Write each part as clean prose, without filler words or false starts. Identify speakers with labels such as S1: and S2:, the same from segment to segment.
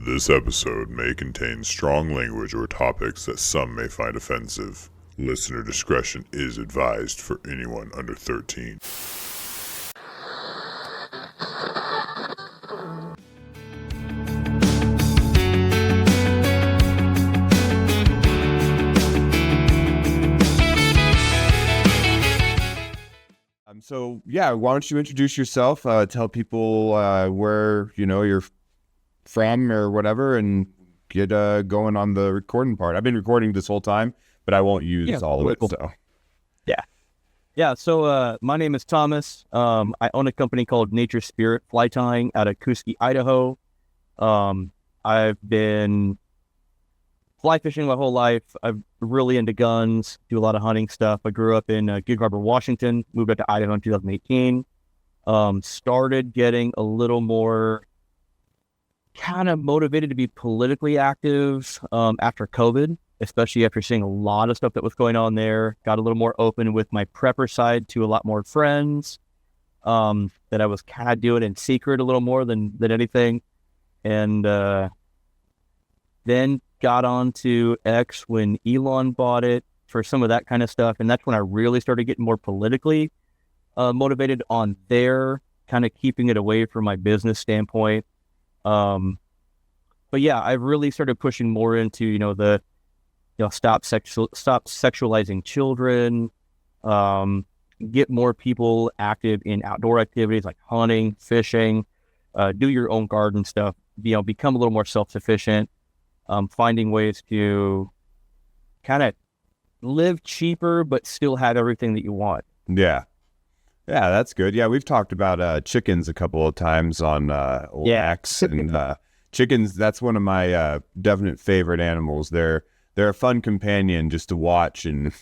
S1: This episode may contain strong language or topics that some may find offensive. Listener discretion is advised for anyone under 13.
S2: Why don't you introduce yourself, tell people where, you're from or whatever, and get going on the recording part. I've been recording this whole time, but I won't use all of it, so.
S3: So my name is Thomas. I own a company called Nature Spirit Fly Tying out of Kuski, Idaho. I've been fly fishing my whole life. I'm really into guns, do a lot of hunting stuff. I grew up in Gig Harbor, Washington, moved up to Idaho in 2018. Started getting a little more kind of motivated to be politically active after COVID, especially after seeing a lot of stuff that was going on there. Got a little more open with my prepper side to a lot more friends that I was kind of doing in secret a little more than anything. And then got onto X when Elon bought it for some of that kind of stuff. And that's when I really started getting more politically motivated on there, kind of keeping it away from my business standpoint. But yeah, I've really started pushing more into, stop sexualizing children, get more people active in outdoor activities like hunting, fishing, do your own garden stuff, become a little more self-sufficient, finding ways to kind of live cheaper, but still have everything that you want.
S2: Yeah, that's good. Yeah, we've talked about chickens a couple of times on X, and chickens, that's one of my definite favorite animals. They're a fun companion just to watch and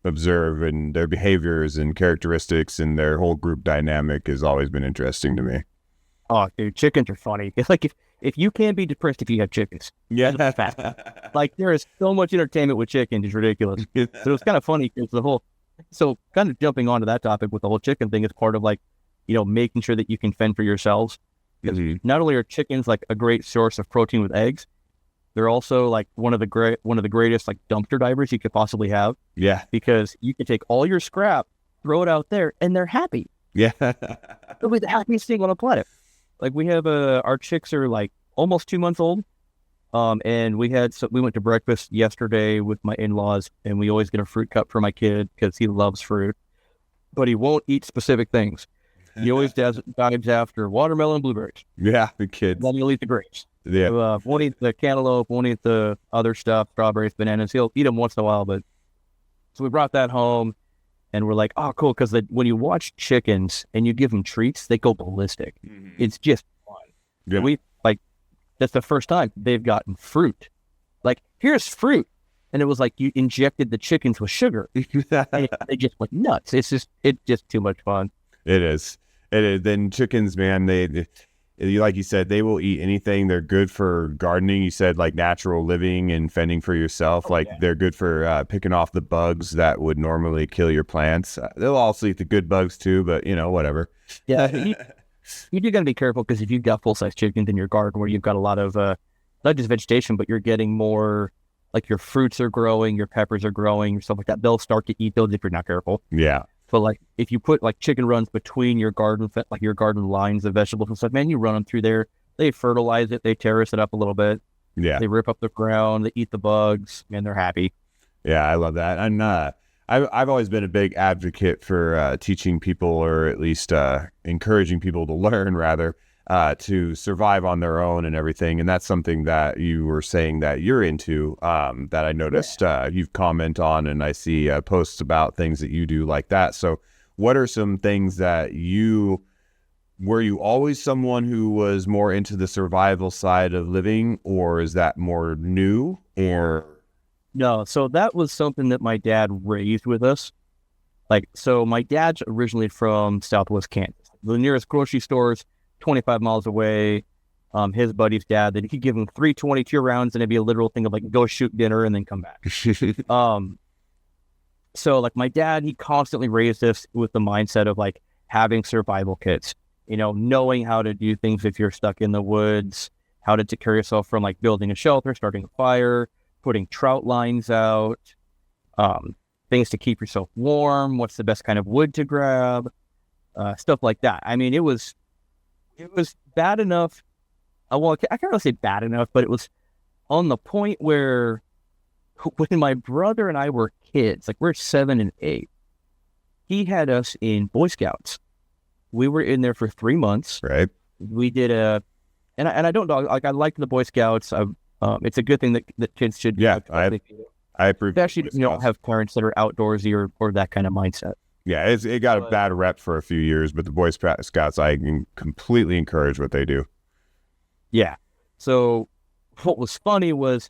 S2: observe, and their behaviors and characteristics and their whole group dynamic has always been interesting to me.
S3: Oh, dude, chickens are funny. It's like if you can't be depressed if you have chickens.
S2: Yeah.
S3: Like, there is so much entertainment with chickens. It's ridiculous. So it's kind of funny because so kind of jumping onto that topic with the whole chicken thing is part of making sure that you can fend for yourselves. Because not only are chickens like a great source of protein with eggs, they're also like one of the greatest like dumpster divers you could possibly have.
S2: Yeah.
S3: Because you can take all your scrap, throw it out there, and they're happy.
S2: Yeah.
S3: They'll be the happiest thing on the planet. Like, we have our chicks are like almost 2 months old. And we went to breakfast yesterday with my in-laws, and we always get a fruit cup for my kid because he loves fruit, but he won't eat specific things. He always dives after watermelon and blueberries.
S2: Yeah, the kids.
S3: Then he'll eat the grapes.
S2: Yeah.
S3: So, won't eat the cantaloupe, won't eat the other stuff, strawberries, bananas. He'll eat them once in a while, but so we brought that home, and we're like, oh, cool, because when you watch chickens and you give them treats, they go ballistic. Mm-hmm. It's just fun. Yeah. That's the first time they've gotten fruit. Like, here's fruit. And it was like you injected the chickens with sugar. And they just went nuts. It's just too much fun.
S2: It is. Then chickens, man, they like you said, they will eat anything. They're good for gardening. You said like natural living and fending for yourself. They're good for picking off the bugs that would normally kill your plants. They'll also eat the good bugs too, but whatever.
S3: Yeah. You do got to be careful, because if you've got full-size chickens in your garden where you've got a lot of, not just vegetation, but you're getting more, like your fruits are growing, your peppers are growing, stuff like that, they'll start to eat those if you're not careful.
S2: Yeah.
S3: But like, if you put like chicken runs between your garden, like your garden lines of vegetables and stuff, man, you run them through there, they fertilize it, they terrace it up a little bit.
S2: Yeah.
S3: They rip up the ground, they eat the bugs, and they're happy.
S2: Yeah, I love that. And I've always been a big advocate for teaching people, or at least encouraging people to learn, rather, to survive on their own and everything. And that's something that you were saying that you're into, that I noticed you've comment on, and I see posts about things that you do like that. So what are some things that were you always someone who was more into the survival side of living, or is that more new, or...
S3: No, so that was something that my dad raised with us. So my dad's originally from Southwest Kansas. The nearest grocery store's 25 miles away. His buddy's dad, that he could give him 322 rounds, and it'd be a literal thing of like, go shoot dinner and then come back. So like my dad, he constantly raised us with the mindset of like having survival kits, knowing how to do things if you're stuck in the woods, how to take care of yourself from like building a shelter, starting a fire, putting trout lines out, things to keep yourself warm, what's the best kind of wood to grab, stuff like that. I mean, it was bad enough. Well, I can't really say bad enough, but it was on the point where when my brother and I were kids, like we're 7 and 8, he had us in Boy Scouts. We were in there for 3 months.
S2: Right.
S3: We did and I don't know, like I like the Boy Scouts. It's a good thing that kids should.
S2: Yeah, I approve.
S3: Especially you don't have parents that are outdoorsy or that kind of mindset.
S2: Yeah, it got a bad rep for a few years, but the Boy Scouts, I can completely encourage what they do.
S3: Yeah. So what was funny was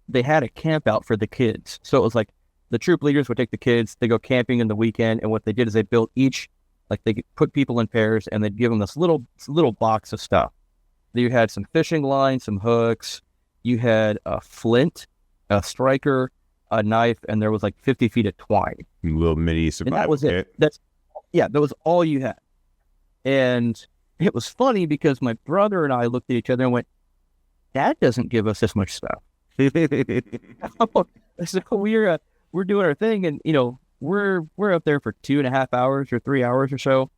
S3: they had a camp out for the kids. So it was like the troop leaders would take the kids, they go camping in the weekend, and what they did is they built each, like they put people in pairs and they'd give them this little box of stuff. You had some fishing lines, some hooks, you had a flint, a striker, a knife, and there was like 50 feet of twine.
S2: A little mini survival
S3: and that was
S2: kit.
S3: it. That was all you had. And it was funny because my brother and I looked at each other and went, Dad doesn't give us this much stuff. So we're doing our thing, and we're up there for 2.5 hours or 3 hours or so.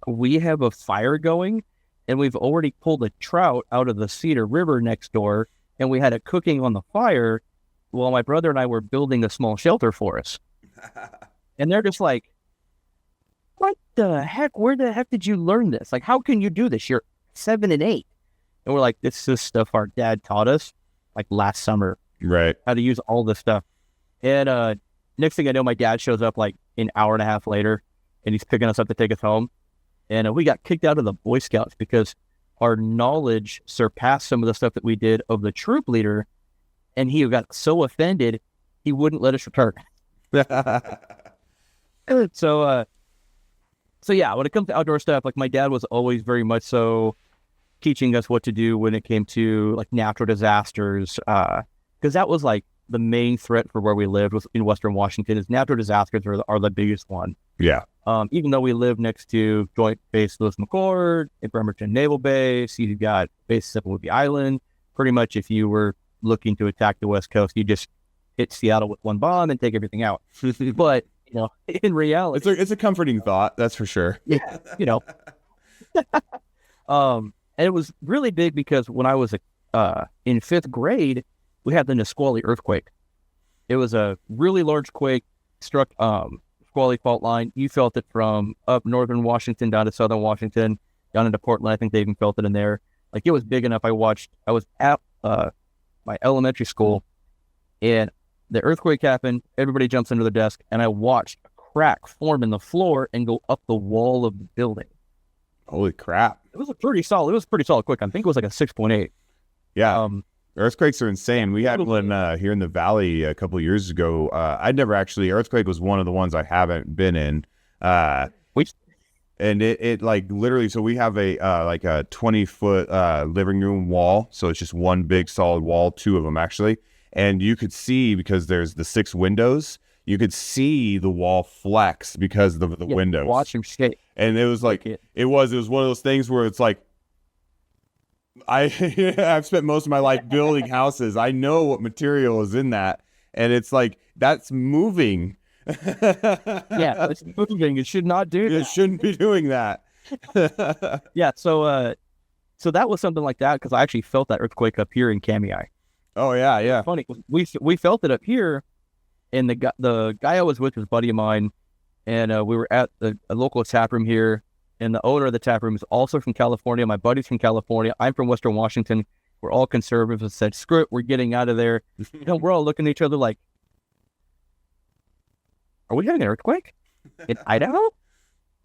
S3: We have a fire going, and we've already pulled a trout out of the Cedar River next door, and we had it cooking on the fire while my brother and I were building a small shelter for us. And they're just like, what the heck? Where the heck did you learn this? Like, how can you do this? You're 7 and 8. And we're like, this is stuff our dad taught us like last summer.
S2: Right.
S3: How to use all this stuff. And next thing I know, my dad shows up like an hour and a half later, and he's picking us up to take us home. And we got kicked out of the Boy Scouts because our knowledge surpassed some of the stuff that we did of the troop leader. And he got so offended, he wouldn't let us return. So yeah, when it comes to outdoor stuff, like my dad was always very much so teaching us what to do when it came to like natural disasters. Because that was like the main threat for where we lived was in Western Washington. Is natural disasters are the biggest one.
S2: Yeah.
S3: Even though we live next to Joint Base Lewis McChord, at Bremerton Naval Base, you've got Base Sepulveda Island. Pretty much, if you were looking to attack the West Coast, you just hit Seattle with one bomb and take everything out. But in reality,
S2: it's a comforting thought, that's for sure.
S3: Yeah, and it was really big because when I was in 5th grade, we had the Nisqually earthquake. It was a really large quake, struck Nisqually fault line. You felt it from up northern Washington down to southern Washington, down into Portland. I think they even felt it in there. Like, it was big enough. I was at my elementary school, and the earthquake happened. Everybody jumps under the desk, and I watched a crack form in the floor and go up the wall of the building.
S2: Holy crap!
S3: It was pretty solid quake. I think it was like a 6.8.
S2: Yeah. Earthquakes are insane. We had one here in the valley a couple of years ago. Earthquake was one of the ones I haven't been in. And it like literally, so we have a 20-foot living room wall. So it's just one big solid wall, 2 of them actually. And you could see, because there's the 6 windows, you could see the wall flex because of the windows.
S3: Watch them shake.
S2: And it was like, it was one of those things where it's like, I've spent most of my life building houses. I know what material is in that. And it's like, that's moving.
S3: Yeah, it's moving. It should not do that.
S2: It shouldn't be doing that.
S3: Yeah, so that was something like that, because I actually felt that earthquake up here in Kamei.
S2: Oh, yeah, yeah.
S3: Funny, we felt it up here, and the guy I was with was a buddy of mine, and we were at a local tap room here, and the owner of the tap room is also from California. My buddy's from California. I'm from Western Washington. We're all conservatives and said, screw it, we're getting out of there. And we're all looking at each other like, are we having an earthquake in Idaho?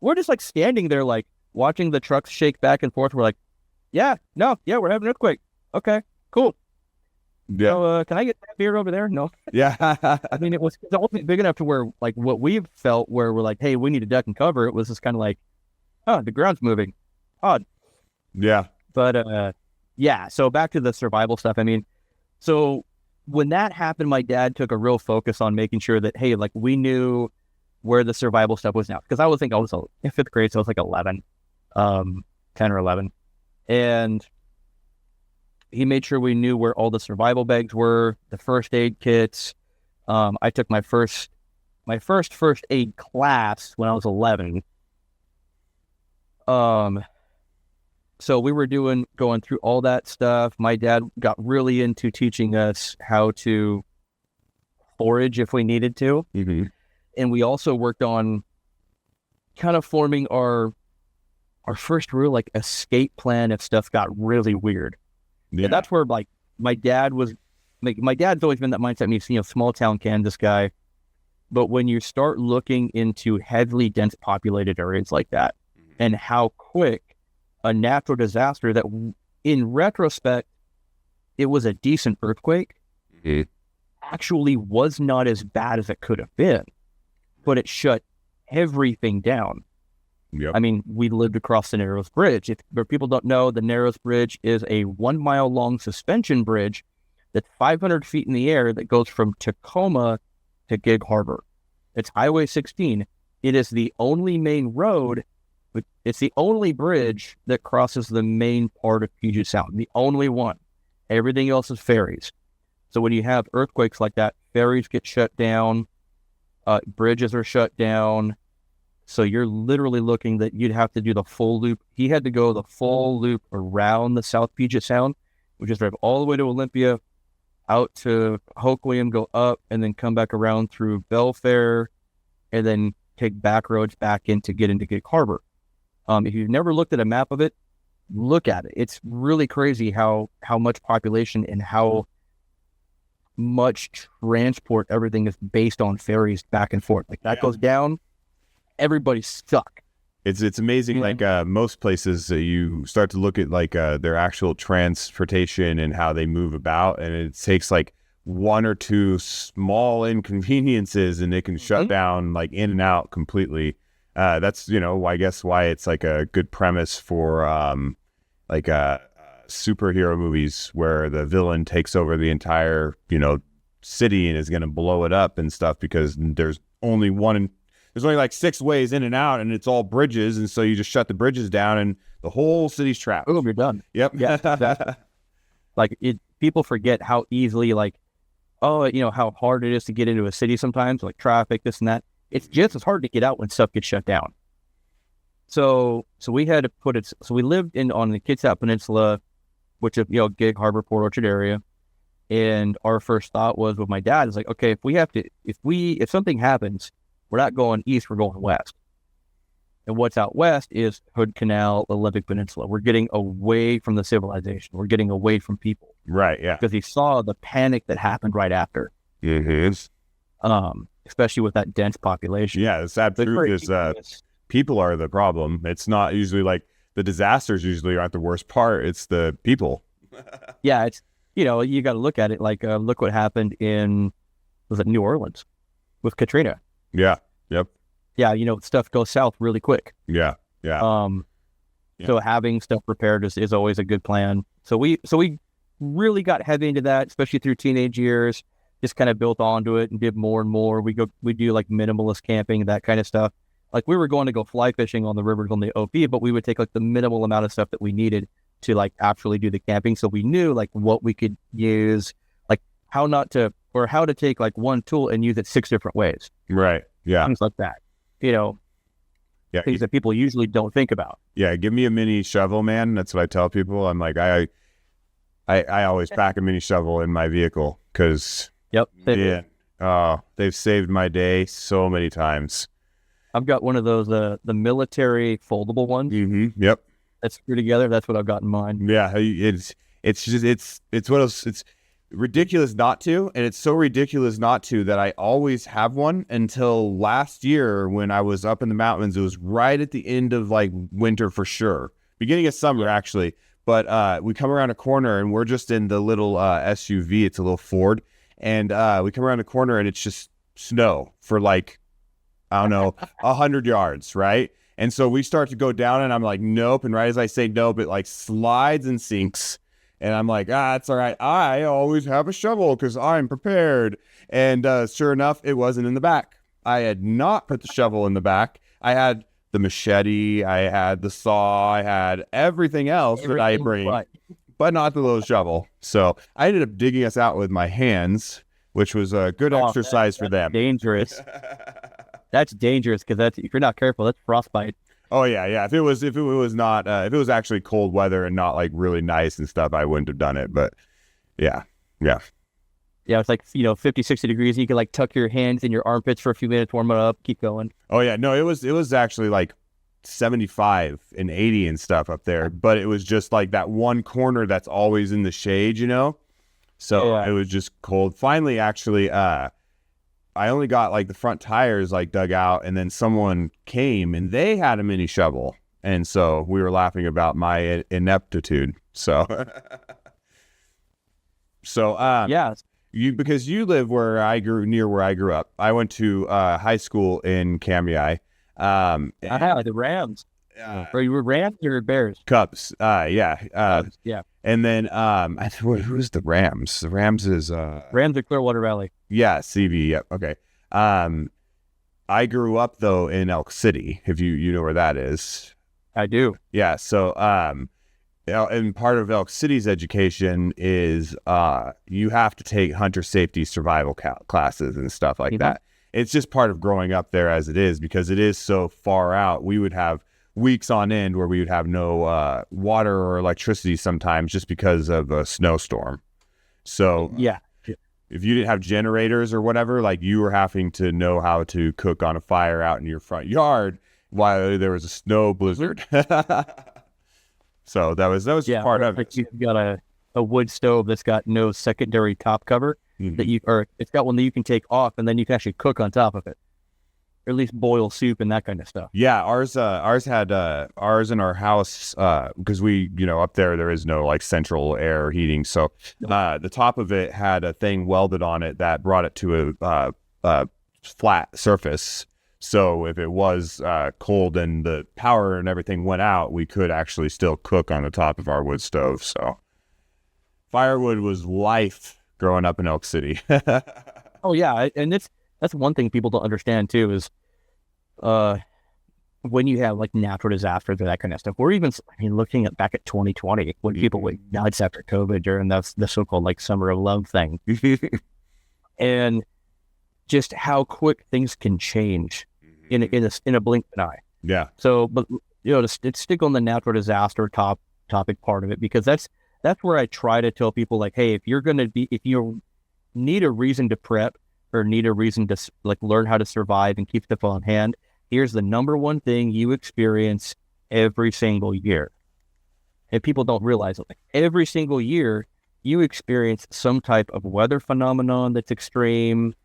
S3: We're just like standing there, like watching the trucks shake back and forth. We're like, we're having an earthquake. Okay, cool.
S2: Yeah.
S3: So, can I get that beer over there? No.
S2: Yeah.
S3: I mean, it wasn't big enough to where, like, what we've felt where we're like, hey, we need to duck and cover. It was just kind of like, oh, the ground's moving. Odd.
S2: Yeah.
S3: But, so back to the survival stuff. I mean, so when that happened, my dad took a real focus on making sure that, hey, like, we knew where the survival stuff was now. Because I was in 5th grade, so I was like 11, 10 or 11. And he made sure we knew where all the survival bags were, the first aid kits. I took my first aid class when I was 11. So we were going through all that stuff. My dad got really into teaching us how to forage if we needed to.
S2: Mm-hmm.
S3: And we also worked on kind of forming our first real like escape plan if stuff got really weird.
S2: Yeah.
S3: And that's where like my dad's always been that mindset. He's, small town Kansas guy. But when you start looking into heavily dense populated areas like that, and how quick a natural disaster that in retrospect, it was a decent earthquake, actually was not as bad as it could have been, but it shut everything down.
S2: Yep.
S3: I mean, we lived across the Narrows Bridge. If people don't know, the Narrows Bridge is a 1 mile long suspension bridge that's 500 feet in the air that goes from Tacoma to Gig Harbor. It's Highway 16. It is the only main road, but it's the only bridge that crosses the main part of Puget Sound. The only one. Everything else is ferries. So when you have earthquakes like that, ferries get shut down, bridges are shut down. So you're literally looking that you'd have to do the full loop. He had to go the full loop around the South Puget Sound, which is drive all the way to Olympia, out to Hoquiam, go up, and then come back around through Belfair, and then take back roads back in to get into Gig Harbor. If you've never looked at a map of it, look at it. It's really crazy how much population and how much transport everything is based on ferries back and forth. Like that goes down, everybody's stuck.
S2: It's amazing. Like most places, you start to look at like their actual transportation and how they move about, and it takes like one or two small inconveniences, and they can shut down like in and out completely. That's I guess why it's like a good premise for superhero movies where the villain takes over the entire city and is going to blow it up and stuff, because there's only like 6 ways in and out, and it's all bridges, and so you just shut the bridges down and the whole city's trapped.
S3: Boom, you're done.
S2: Yep.
S3: Yeah, exactly. Like people forget how easily how hard it is to get into a city sometimes, like traffic, this and that. It's just as hard to get out when stuff gets shut down. So we had to put it. So we lived on the Kitsap Peninsula, which is Gig Harbor, Port Orchard area, and our first thought was with my dad is like, okay, if something happens, we're not going east, we're going west. And what's out west is Hood Canal, Olympic Peninsula. We're getting away from the civilization. We're getting away from people.
S2: Right, yeah.
S3: Because he saw the panic that happened right after. Especially with that dense population.
S2: Yeah, the sad truth is people are the problem. It's not usually like the disasters usually aren't the worst part. It's the people.
S3: Yeah, it's, you got to look at it like, look what happened was it New Orleans with Katrina?
S2: Yeah. Yep.
S3: Yeah. Stuff goes south really quick.
S2: Yeah. Yeah.
S3: So having stuff prepared is always a good plan. So we really got heavy into that, especially through teenage years, just kind of built onto it and did more and more. We do like minimalist camping, that kind of stuff. Like we were going to go fly fishing on the rivers on the OP, but we would take like the minimal amount of stuff that we needed to like actually do the camping. So we knew like what we could use, like how to take like one tool and use it 6 different ways.
S2: Right. Yeah.
S3: Things like that.
S2: Yeah.
S3: Things that people usually don't think about.
S2: Yeah. Give me a mini shovel, man. That's what I tell people. I'm like, I always pack a mini shovel in my vehicle because they've saved my day so many times.
S3: I've got one of those, the military foldable ones.
S2: Mm-hmm. Yep.
S3: That screw together. That's what I've got in mind.
S2: Yeah. It's ridiculous not to, and it's so ridiculous not to that I always have one until last year when I was up in the mountains. It was right at the end of like winter for sure, beginning of summer actually. But we come around a corner and we're just in the little SUV. It's a little Ford, and we come around a corner and it's just snow for like, I don't know, 100 yards, right? And so we start to go down, and I'm like, nope. And right as I say nope, it like slides and sinks. And I'm like, it's all right. I always have a shovel because I'm prepared. And sure enough, it wasn't in the back. I had not put the shovel in the back. I had the machete. I had the saw. I had everything else that I bring. but not the little shovel. So I ended up digging us out with my hands, which was a good exercise for them.
S3: Dangerous. That's dangerous because if you're not careful, that's frostbite.
S2: Oh yeah. If it was not if it was actually cold weather and not like really nice and stuff, I wouldn't have done it. But yeah.
S3: Yeah, it's like, 50, 60 degrees. You can like tuck your hands in your armpits for a few minutes, warm it up, keep going.
S2: Oh yeah, no, it was actually like 75 and 80 and stuff up there, but it was just like that one corner that's always in the shade, So It was just cold. Finally, actually, I only got like the front tires like dug out, and then someone came and they had a mini shovel, and so we were laughing about my ineptitude. So,
S3: Yeah.
S2: Because you live near where I grew up. I went to high school in Kamiah.
S3: The Rams. Or you were Rams or Bears?
S2: Cubs.
S3: Yeah.
S2: And then who's the Rams? The Rams is
S3: Rams of Clearwater Valley.
S2: Yeah, CV. Yep. Okay. I grew up though in Elk City. If you know where that is.
S3: I do.
S2: Yeah. So and part of Elk City's education is you have to take hunter safety survival classes and stuff like that. It's just part of growing up there as it is, because it is so far out. We would have weeks on end where we would have no water or electricity sometimes just because of a snowstorm. So
S3: yeah,
S2: if you didn't have generators or whatever, like you were having to know how to cook on a fire out in your front yard while there was a snow blizzard. So that was part of it.
S3: You've got a wood stove that's got no secondary top cover it's got one that you can take off, and then you can actually cook on top of it, or at least boil soup and that kind of stuff.
S2: Yeah, ours had ours in our house because we up there is no like central air heating, so the top of it had a thing welded on it that brought it to a flat surface. So if it was cold and the power and everything went out, we could actually still cook on the top of our wood stove. So firewood was life growing up in Elk City.
S3: Oh yeah, and that's one thing people don't understand too is when you have like natural disasters or that kind of stuff. We're even looking back at 2020 when people now it's after COVID during the so-called like summer of love thing, and just how quick things can change in a blink of an eye.
S2: Yeah.
S3: So, but to stick on the natural disaster topic part of it, because that's where I try to tell people like, hey, if you need a reason to prep or need a reason to like learn how to survive and keep stuff on hand, here's the number one thing you experience every single year. And people don't realize it. Like, every single year you experience some type of weather phenomenon that's extreme,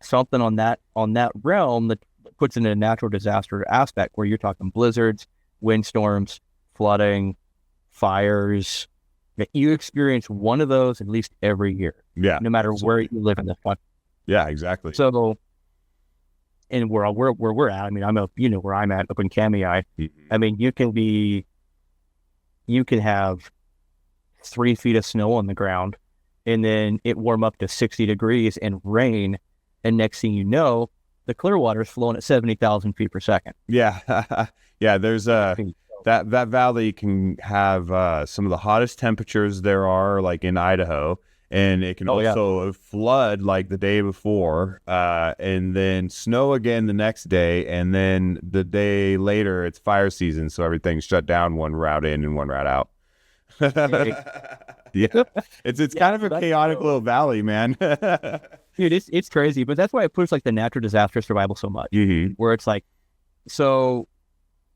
S3: something on that realm that puts in a natural disaster aspect where you're talking blizzards, windstorms, flooding, fires. You experience one of those at least every year.
S2: Yeah.
S3: No matter where you live in this country.
S2: Yeah, exactly.
S3: So, and where we're at, I'm up, where I'm at up in Kamiah. Mm-hmm. You can have 3 feet of snow on the ground, and then it warm up to 60 degrees and rain. And next thing you know, the Clearwater is flowing at 70,000 feet per second.
S2: Yeah. Yeah. There's that valley can have some of the hottest temperatures there are, like in Idaho, and it can also flood like the day before, and then snow again the next day, and then the day later it's fire season, so everything's shut down, one route in and one route out. Yeah, it's kind of a chaotic little valley, man.
S3: Dude, it's crazy, but that's why I push like the natural disaster survival so much.
S2: Mm-hmm.
S3: Where it's like, so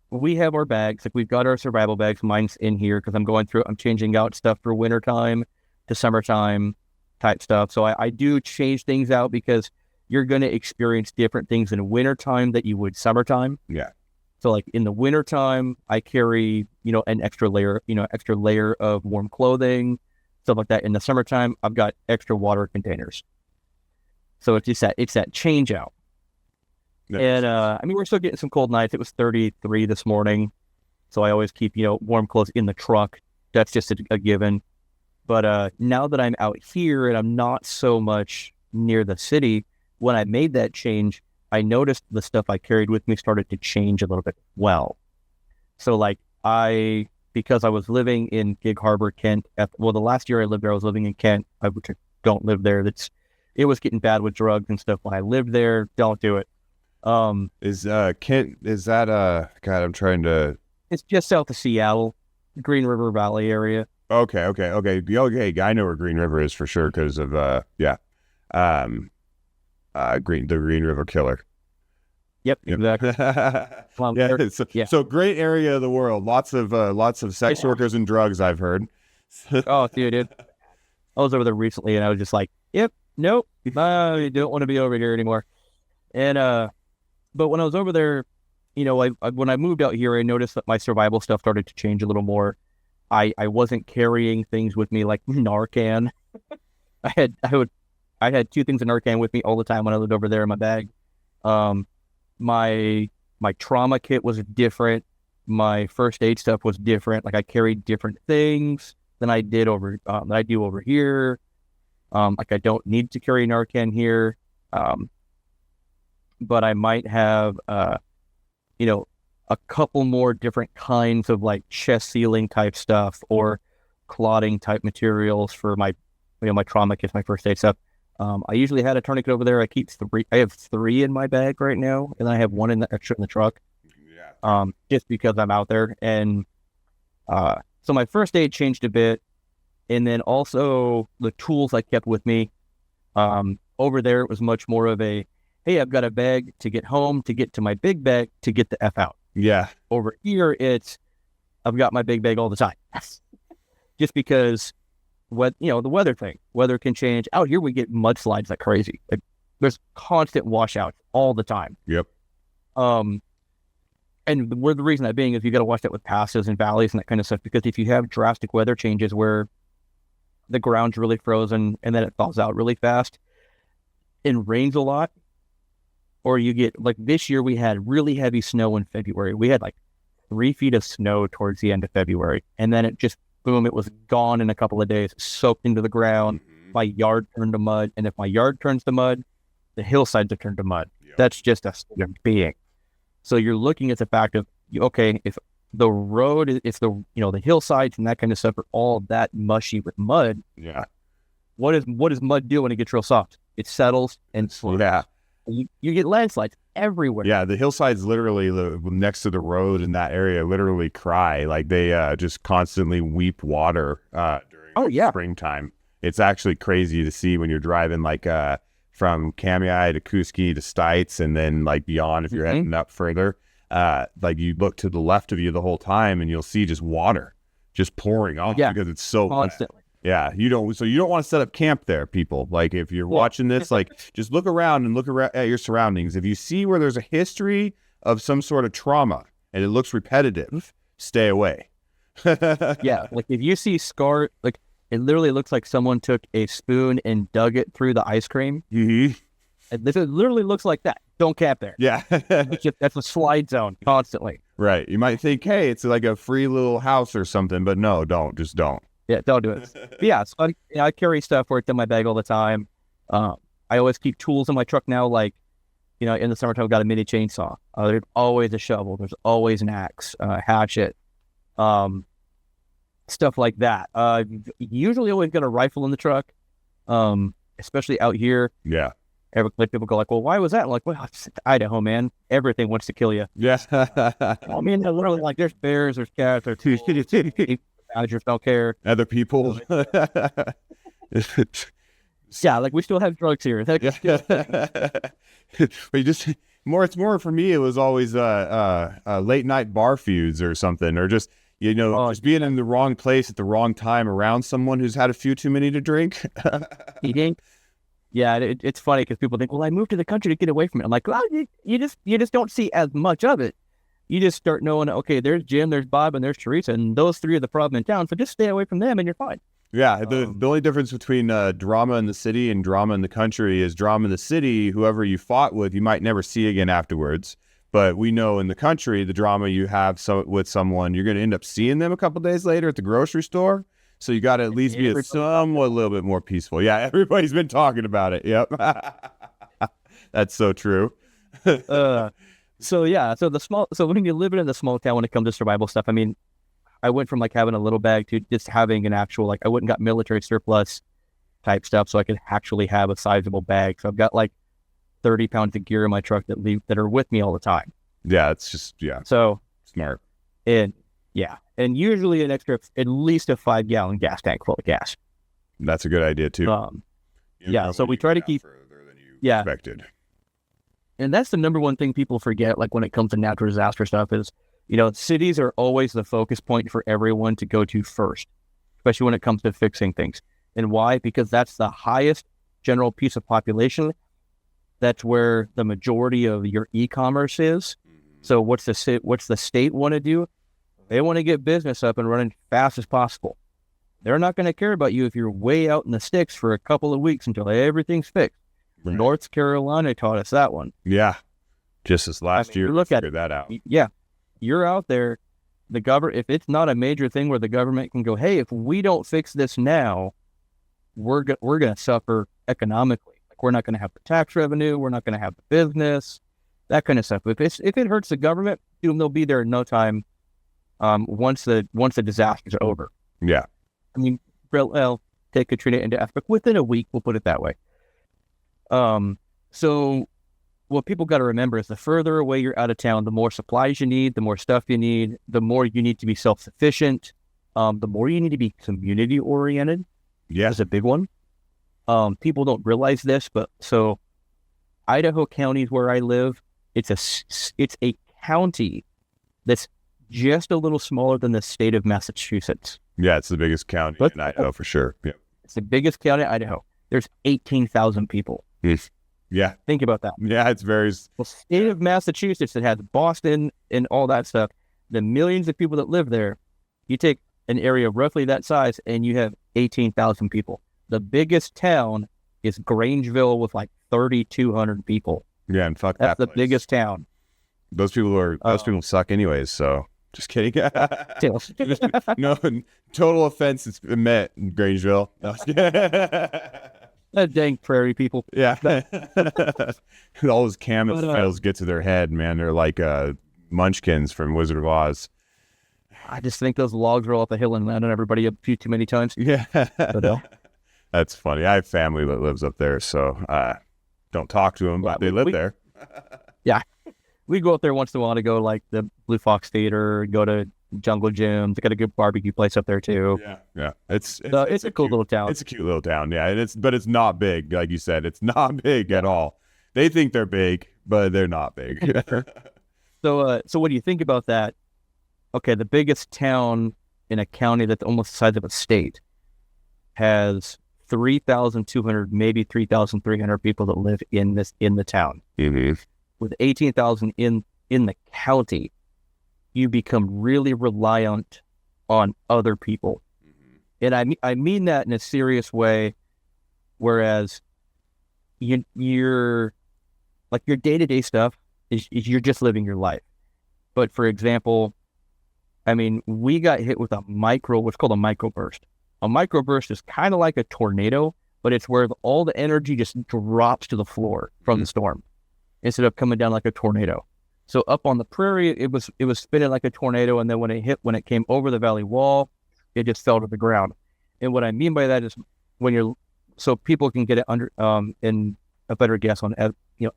S3: we have our bags, like we've got our survival bags. Mine's in here because I'm changing out stuff for wintertime to summertime type stuff. So I do change things out because you're going to experience different things in wintertime that you would summertime.
S2: Yeah.
S3: So like in the wintertime, I carry, an extra layer of warm clothing, stuff like that. In the summertime, I've got extra water containers. So it's that change out. And we're still getting some cold nights. It was 33 this morning. So I always keep, warm clothes in the truck. That's just a given. But now that I'm out here and I'm not so much near the city, when I made that change, I noticed the stuff I carried with me started to change a little bit well. So like I because I was living in Gig Harbor, Kent. The last year I lived there, I was living in Kent. I don't live there. It was getting bad with drugs and stuff. When I lived there, don't do it.
S2: Is Kent, is that God, I'm trying to,
S3: It's just south of Seattle, Green River Valley area.
S2: okay. I know where Green River is for sure because of the Green River Killer.
S3: Yep. Exactly.
S2: So great area of the world. Lots of sex workers and drugs, I've heard.
S3: Oh, dude. I was over there recently, and I was just like, "Yep, nope, I don't want to be over here anymore." And but when I was over there, when I moved out here, I noticed that my survival stuff started to change a little more. I wasn't carrying things with me like Narcan. I had 2 things of Narcan with me all the time when I lived over there in my bag. My trauma kit was different. My first aid stuff was different. Like I carried different things than I do over here. Like I don't need to carry Narcan here. But I might have, a couple more different kinds of like chest sealing type stuff or clotting type materials for my trauma kits, my first aid stuff. I usually had a tourniquet over there. I have 3 in my bag right now, and I have 1 extra in the truck. Yeah. Just because I'm out there. And so my first aid changed a bit. And then also the tools I kept with me. Over there, it was much more of a, hey, I've got a bag to get home, to get to my big bag, to get the F out.
S2: Yeah.
S3: Over here, I've got my big bag all the time. Just because the weather thing. Weather can change. Out here, we get mudslides like crazy. Like there's constant washouts all the time.
S2: Yep.
S3: And the reason that being is you got to watch that with passes and valleys and that kind of stuff, because if you have drastic weather changes where the ground's really frozen and then it thaws out really fast and rains a lot, or you get like this year we had really heavy snow in February. We had like 3 feet of snow towards the end of February, and then it just boom, it was gone in a couple of days, soaked into the ground. Mm-hmm. My yard turned to mud, and if my yard turns to mud, the hillsides have turned to mud. Yep. That's just a state of being. So you're looking at the fact of, okay, if the road, if the hillsides and that kind of stuff are all that mushy with mud,
S2: yeah,
S3: what does mud do when it gets real soft? It settles and slows.
S2: Yeah.
S3: You get landslides everywhere.
S2: Yeah, the hillsides literally next to the road in that area literally cry. Like they just constantly weep water during springtime. It's actually crazy to see when you're driving like from Kamei to Kuski to Stites and then like beyond if you're heading up further. Like you look to the left of you the whole time and you'll see just water just pouring off because it's so
S3: constantly.
S2: Yeah, you don't want to set up camp there, people. Like if you're watching this, like just look around and look around at your surroundings. If you see where there's a history of some sort of trauma and it looks repetitive, stay away.
S3: Yeah, like if you see scar, like it literally looks like someone took a spoon and dug it through the ice cream.
S2: Mm-hmm.
S3: It literally looks like that. Don't camp there.
S2: Yeah.
S3: That's a slide zone constantly.
S2: Right. You might think, hey, it's like a free little house or something, but no, just don't.
S3: Yeah, don't do it. But yeah, so I carry stuff where it's in my bag all the time. I always keep tools in my truck now, like, in the summertime, I've got a mini chainsaw. There's always a shovel. There's always an axe, hatchet, stuff like that. Usually always got a rifle in the truck, especially out here.
S2: Yeah.
S3: People go like, well, why was that? I'm like, well, it's Idaho, man. Everything wants to kill you.
S2: Yeah.
S3: I mean, literally, like, there's bears, there's cats, there's badgers, don't care.
S2: Other people.
S3: Yeah, like we still have drugs here.
S2: But it's more for me. It was always late night bar feuds or something, or just just being in the wrong place at the wrong time around someone who's had a few too many to drink.
S3: Eating. Yeah, it's funny because people think, well, I moved to the country to get away from it. I'm like, well, you just don't see as much of it. You just start knowing, okay, there's Jim, there's Bob, and there's Teresa, and those 3 are the problem in town. So just stay away from them, and you're fine.
S2: Yeah, the only difference between drama in the city and drama in the country is drama in the city, whoever you fought with, you might never see again afterwards. But we know in the country, the drama you have with someone, you're going to end up seeing them a couple days later at the grocery store. So you got to at least be a little bit more peaceful. Yeah, everybody's been talking about it. Yep. That's so true.
S3: So when you're living in the small town when it comes to survival stuff, I mean, I went from like having a little bag to just having an actual, like I went and got military surplus type stuff so I could actually have a sizable bag. So I've got like 30 pounds of gear in my truck that are with me all the time.
S2: Yeah, it's just
S3: So
S2: smart.
S3: and usually an extra at least a 5-gallon gas tank full of gas.
S2: That's a good idea too.
S3: So we try to keep
S2: expected.
S3: And that's the number one thing people forget, like when it comes to natural disaster stuff is, cities are always the focus point for everyone to go to first, especially when it comes to fixing things. And why? Because that's the highest general piece of population. That's where the majority of your e-commerce is. So what's the state want to do? They want to get business up and running fast as possible. They're not going to care about you if you're way out in the sticks for a couple of weeks until everything's fixed. Right. North Carolina taught us that one.
S2: Yeah. Just this last year,
S3: look at
S2: that out.
S3: Yeah. You're out there. The government, if it's not a major thing where the government can go, hey, if we don't fix this now, we're going to suffer economically. Like we're not going to have the tax revenue. We're not going to have the business, that kind of stuff. If it hurts the government, they'll be there in no time. Once the disaster's over.
S2: Yeah.
S3: I mean, well, take Katrina into aspect within a week. We'll put it that way. So what people got to remember is the further away you're out of town, the more supplies you need, the more stuff you need, the more you need to be self-sufficient, the more you need to be community-oriented.
S2: Yeah.
S3: That's a big one. People don't realize this, but so Idaho County is where I live. It's a county that's just a little smaller than the state of Massachusetts.
S2: Yeah, it's the biggest county in Idaho for sure. Yeah.
S3: It's the biggest county in Idaho. There's 18,000 people.
S2: Yeah.
S3: Think about that.
S2: Yeah, it's very...
S3: The state of Massachusetts that has Boston and all that stuff, the millions of people that live there, you take an area roughly that size and you have 18,000 people. The biggest town is Grangeville with like 3,200 people.
S2: Yeah, and fuck
S3: That's
S2: that
S3: the biggest town.
S2: Those people suck anyways, so... Just kidding. No, total offense is met in Grangeville. No.
S3: That dang prairie people.
S2: Yeah. All those camouflages get to their head, man. They're like munchkins from Wizard of Oz.
S3: I just think those logs roll up a hill and land on everybody a few too many times.
S2: Yeah. That's funny. I have family that lives up there, so don't talk to them, but they live there.
S3: Yeah. We go up there once in a while to go like the Blue Fox Theater, go to Jungle Gym. They got a good barbecue place up there too.
S2: Yeah. It's
S3: a cool little town.
S2: It's a cute little town, yeah. And it's not big, like you said. It's not big at all. They think they're big, but they're not big.
S3: So when you think about that, okay, the biggest town in a county that's almost the size of a state has 3,200, maybe 3,300 people that live in the town.
S2: Mm-hmm.
S3: With 18,000 in the county, you become really reliant on other people. Mm-hmm. And I mean that in a serious way, whereas you're like your day-to-day stuff is you're just living your life. But for example, I mean, we got hit with what's called a microburst. A microburst is kind of like a tornado, but it's where all the energy just drops to the floor from the storm, instead of coming down like a tornado. So up on the prairie, it was spinning like a tornado, and then when it came over the valley wall, it just fell to the ground. And what I mean by that is so people can get it under in a better guess on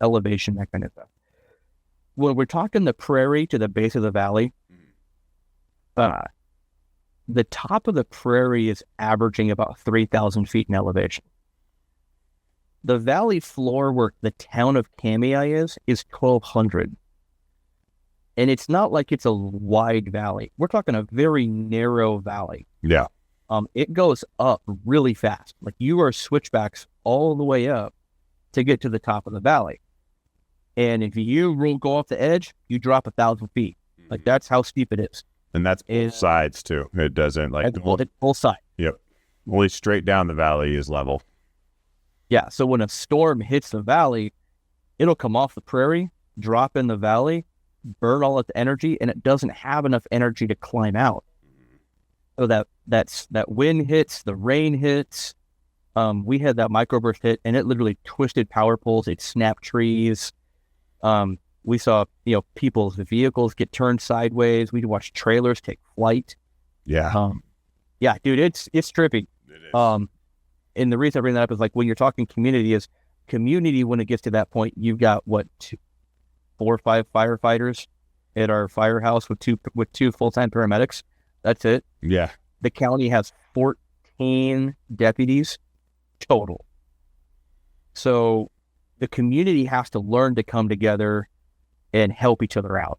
S3: elevation, that kind of stuff. When we're talking the prairie to the base of the valley, the top of the prairie is averaging about 3,000 feet in elevation. The valley floor where the town of Kamei is 1,200. And it's not like it's a wide valley. We're talking a very narrow valley.
S2: Yeah.
S3: It goes up really fast. Like you are switchbacks all the way up to get to the top of the valley. And if you go off the edge, you drop 1,000 feet. Like that's how steep it is.
S2: And that's both sides too. It doesn't like
S3: it's both sides.
S2: Yep. Only straight down the valley is level.
S3: Yeah. So when a storm hits the valley, it'll come off the prairie, drop in the valley, burn all its energy, and it doesn't have enough energy to climb out. So that wind hits, the rain hits. We had that microburst hit, and it literally twisted power poles. It snapped trees. We saw people's vehicles get turned sideways. We watched trailers take flight.
S2: Yeah.
S3: Yeah, dude, it's trippy.
S1: It is.
S3: And the reason I bring that up is like when you're talking community is community. When it gets to that point, you've got what 4 or 5 firefighters at our firehouse with two full-time paramedics. That's it.
S2: Yeah.
S3: The county has 14 deputies total. So the community has to learn to come together and help each other out.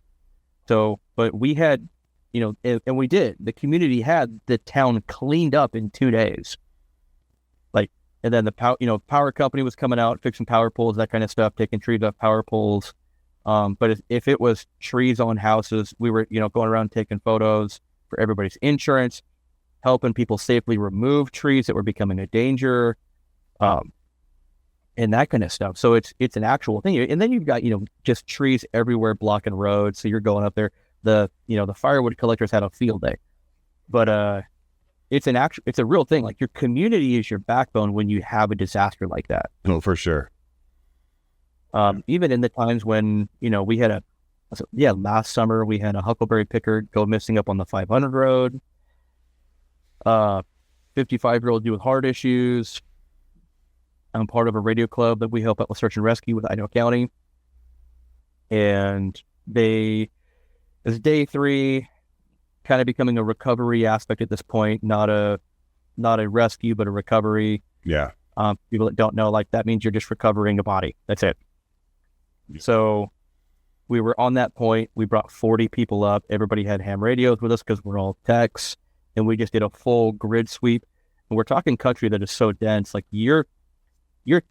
S3: So, but we had, and we did. The community had the town cleaned up in 2 days. And then the power company was coming out, fixing power poles, that kind of stuff, taking trees off power poles. But if it was trees on houses, we were, going around taking photos for everybody's insurance, helping people safely remove trees that were becoming a danger, and that kind of stuff. So it's an actual thing. And then you've got, just trees everywhere blocking roads. So you're going up there. The firewood collectors had a field day, but it's a real thing. Like your community is your backbone when you have a disaster like that.
S2: No, for sure.
S3: Even in the times when, we had last summer we had a huckleberry picker go missing up on the 500 road. 55-year-old dude with heart issues. I'm part of a radio club that we help out with search and rescue with Idaho County. And it's day 3, kind of becoming a recovery aspect at this point, not a rescue, but a recovery.
S2: Yeah.
S3: People that don't know, like that means you're just recovering a body. That's it.
S2: Yeah.
S3: So we were on that point. We brought 40 people up. Everybody had ham radios with us because we're all techs, and we just did a full grid sweep. And we're talking country that is so dense, like you're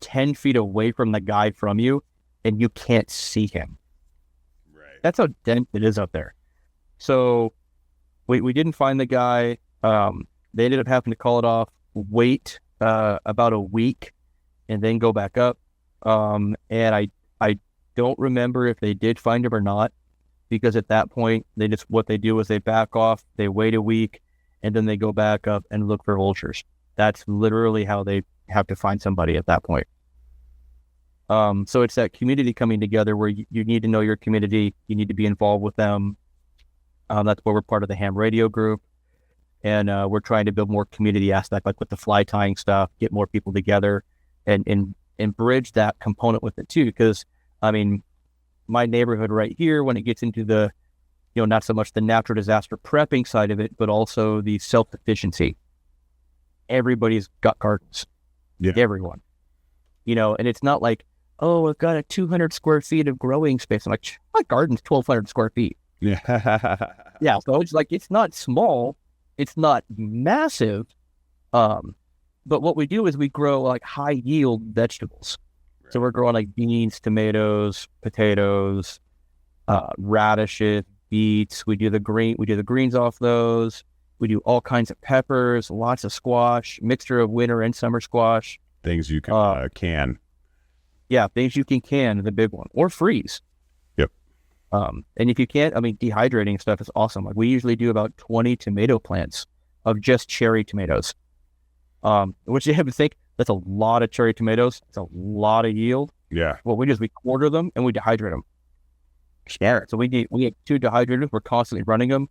S3: 10 feet away from the guy from you, and you can't see him.
S1: Right.
S3: That's how dense it is up there. So we didn't find the guy. They ended up having to call it off, wait about a week, and then go back up. And I don't remember if they did find him or not, because at that point, what they do is they back off, they wait a week, and then they go back up and look for vultures. That's literally how they have to find somebody at that point. So it's that community coming together where you need to know your community, you need to be involved with them. That's where we're part of the ham radio group. And we're trying to build more community aspect, like with the fly tying stuff, get more people together and bridge that component with it too. Because, I mean, my neighborhood right here, when it gets into the, not so much the natural disaster prepping side of it, but also the self-sufficiency. Everybody's got gardens.
S2: Yeah.
S3: Everyone. And it's not like, oh, I've got a 200 square feet of growing space. I'm like, my garden's 1,200 square feet.
S2: Yeah.
S3: Yeah, so it's like, it's not small, it's not massive, but what we do is we grow like high yield vegetables. Right. So we're growing like beans, tomatoes, potatoes, radishes, beets. We do the greens off those. We do all kinds of peppers, lots of squash, mixture of winter and summer squash.
S2: Things you can.
S3: Yeah, things you can, the big one, or freeze.
S2: Yep.
S3: And if you can't, dehydrating stuff is awesome. Like we usually do about 20 tomato plants of just cherry tomatoes. Which you have to think, that's a lot of cherry tomatoes. It's a lot of yield.
S2: Yeah.
S3: What we do is we quarter them and we dehydrate them. Yeah. So we get 2 dehydrators. We're constantly running them.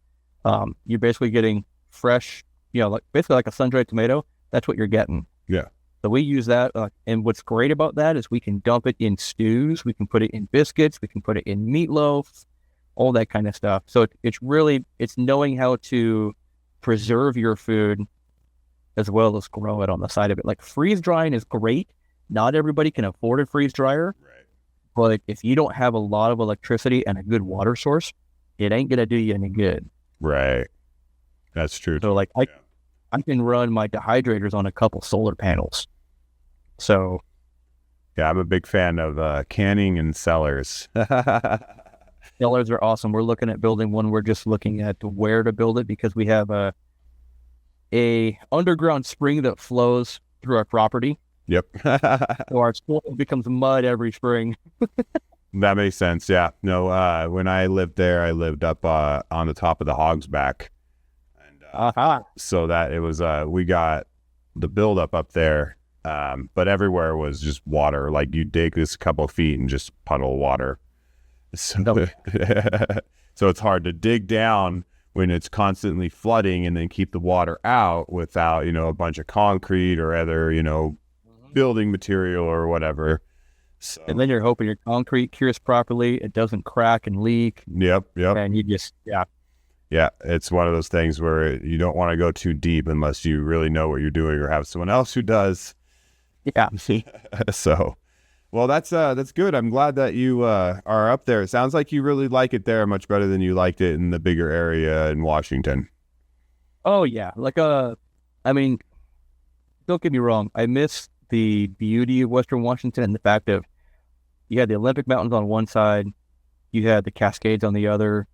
S3: You're basically getting fresh, basically like a sun-dried tomato. That's what you're getting.
S2: Yeah.
S3: So we use that. And what's great about that is we can dump it in stews. We can put it in biscuits. We can put it in meatloaf, all that kind of stuff. So it's knowing how to preserve your food as well as grow it on the side of it. Like freeze drying is great. Not everybody can afford a freeze dryer.
S1: Right.
S3: But if you don't have a lot of electricity and a good water source, it ain't going to do you any good.
S2: Right. That's true.
S3: So like I can run my dehydrators on a couple solar panels. So
S2: yeah, I'm a big fan of canning and cellars.
S3: cellars are awesome. We're looking at building one. We're just looking at where to build it because we have a underground spring that flows through our property.
S2: Yep.
S3: So our soil becomes mud every spring.
S2: That makes sense. Yeah. No, when I lived there, I lived up on the top of the Hog's Back. And so that it was, we got the buildup up there, but everywhere was just water. Like you dig this couple feet and just puddle water. So, so it's hard to dig down, when it's constantly flooding, and then keep the water out without, a bunch of concrete or other, building material or whatever. So,
S3: and then you're hoping your concrete cures properly. It doesn't crack and leak.
S2: Yep.
S3: And you just,
S2: Yeah, it's one of those things where you don't want to go too deep unless you really know what you're doing or have someone else who does.
S3: Yeah.
S2: So, well, that's good. I'm glad that you are up there. It sounds like you really like it there much better than you liked it in the bigger area in Washington.
S3: Oh yeah, I mean, don't get me wrong. I miss the beauty of Western Washington and the fact of you had the Olympic Mountains on one side, you had the Cascades on the other.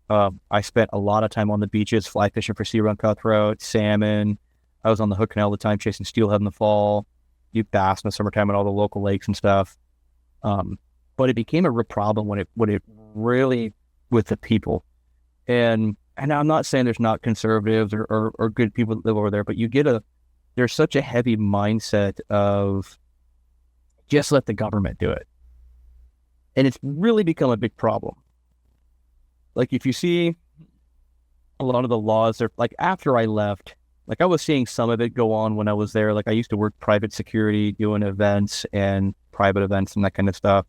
S3: I spent a lot of time on the beaches, fly fishing for sea run cutthroat, salmon. I was on the Hood Canal all the time, chasing steelhead in the fall. You bass in the summertime at all the local lakes and stuff. But it became a real problem when it really with the people. And I'm not saying there's not conservatives or good people that live over there, but there's such a heavy mindset of just let the government do it. And it's really become a big problem. Like if you see a lot of the laws, are like after I left, like I was seeing some of it go on when I was there. Like I used to work private security, doing events and private events and that kind of stuff.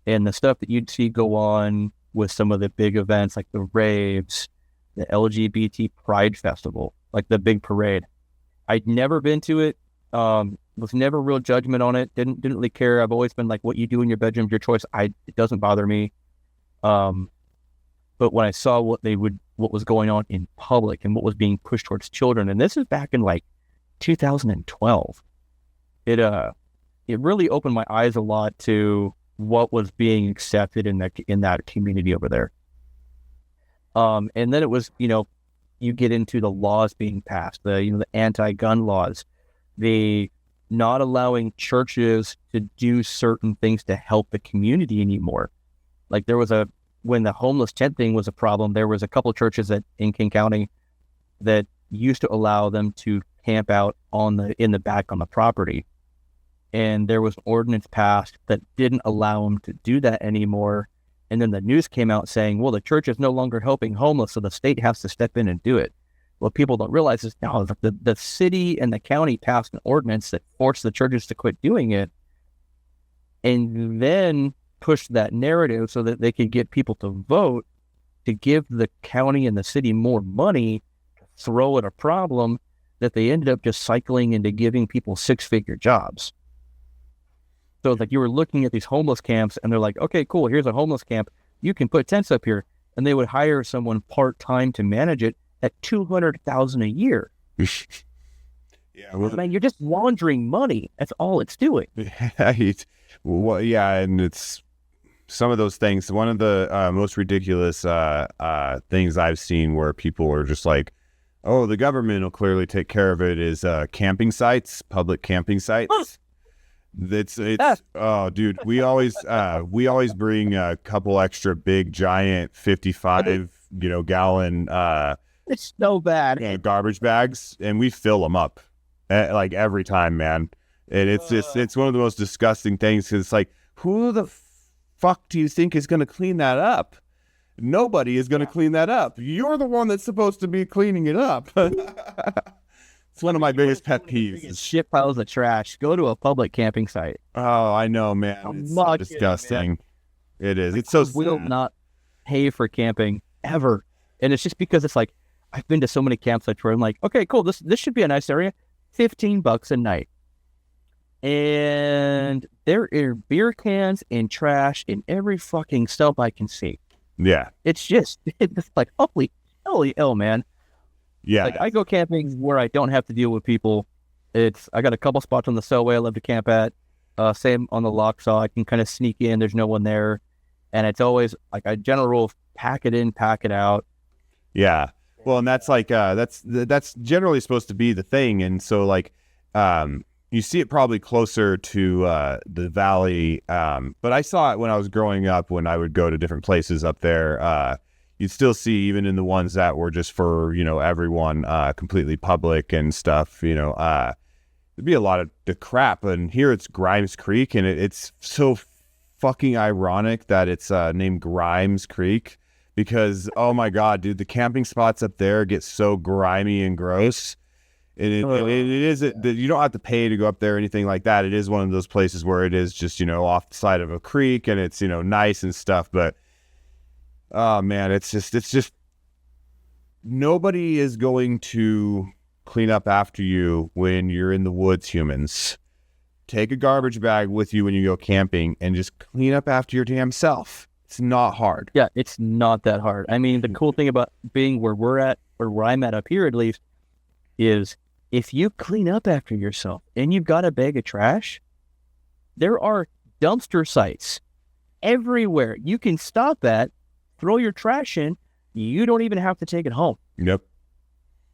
S3: And the stuff that you'd see go on with some of the big events, like the raves, the LGBT Pride Festival, like the big parade. I'd never been to it. Was never real judgment on it. Didn't really care. I've always been like, what you do in your bedroom is your choice. It doesn't bother me. But when I saw what was going on in public and what was being pushed towards children, and this is back in like 2012, it really opened my eyes a lot to what was being accepted in that community over there. And then it was, you get into the laws being passed, the anti-gun laws, the not allowing churches to do certain things to help the community anymore. Like when the homeless tent thing was a problem, there was a couple of churches in King County that used to allow them to camp out in the back on the property. And there was an ordinance passed that didn't allow them to do that anymore. And then the news came out saying, well, the church is no longer helping homeless, so the state has to step in and do it. What people don't realize is now the city and the county passed an ordinance that forced the churches to quit doing it, and then pushed that narrative so that they could get people to vote to give the county and the city more money to throw at a problem that they ended up just cycling into giving people 6-figure jobs. So like you were looking at these homeless camps and they're like, okay, cool, here's a homeless camp. You can put tents up here. And they would hire someone part-time to manage it at $200,000 a year.
S2: Yeah, well,
S3: man, you're just laundering money. That's all it's doing.
S2: Well, yeah, and it's some of those things. One of the most ridiculous things I've seen where people are just like, oh, the government will clearly take care of it is camping sites, public camping sites. It's oh, dude, we always bring a couple extra big giant 55 gallon
S3: it's so bad
S2: garbage bags, and we fill them up like every time, man. And it's one of the most disgusting things, because it's like, who the fuck do you think is going to clean that up? Nobody is going to clean that up. You're the one that's supposed to be cleaning it up. It's one of my biggest pet peeves.
S3: Shit piles of trash. Go to a public camping site.
S2: Oh, I know, man. It's so disgusting. It is. It's so sad.
S3: Will not pay for camping ever. And it's just because it's like, I've been to so many campsites where I'm like, okay, cool. This should be a nice area. $15 a night. And there are beer cans and trash in every fucking stump I can see.
S2: Yeah.
S3: It's like, holy hell, man.
S2: Yeah.
S3: Like I go camping where I don't have to deal with people. I got a couple spots on the Selway I love to camp at. Same on the Locksaw. I can kind of sneak in. There's no one there. And it's always like a general rule of pack it in, pack it out.
S2: Yeah. Well, and that's like, that's generally supposed to be the thing. And so like, you see it probably closer to the valley. But I saw it when I was growing up, when I would go to different places up there. You'd still see, even in the ones that were just for, everyone, completely public and stuff, there'd be a lot of the crap. And here it's Grimes Creek, and it's so fucking ironic that it's named Grimes Creek, because, oh my God, dude, the camping spots up there get so grimy and gross. And you don't have to pay to go up there or anything like that. It is one of those places where it is just, off the side of a creek, and it's, nice and stuff. But, oh man, it's just nobody is going to clean up after you when you're in the woods, humans. Take a garbage bag with you when you go camping and just clean up after your damn self. It's not hard.
S3: Yeah, it's not that hard. I mean, the cool thing about being where we're at, or where I'm at up here at least, is if you clean up after yourself and you've got a bag of trash, there are dumpster sites everywhere. You can stop at, throw your trash in. You don't even have to take it home.
S2: Yep.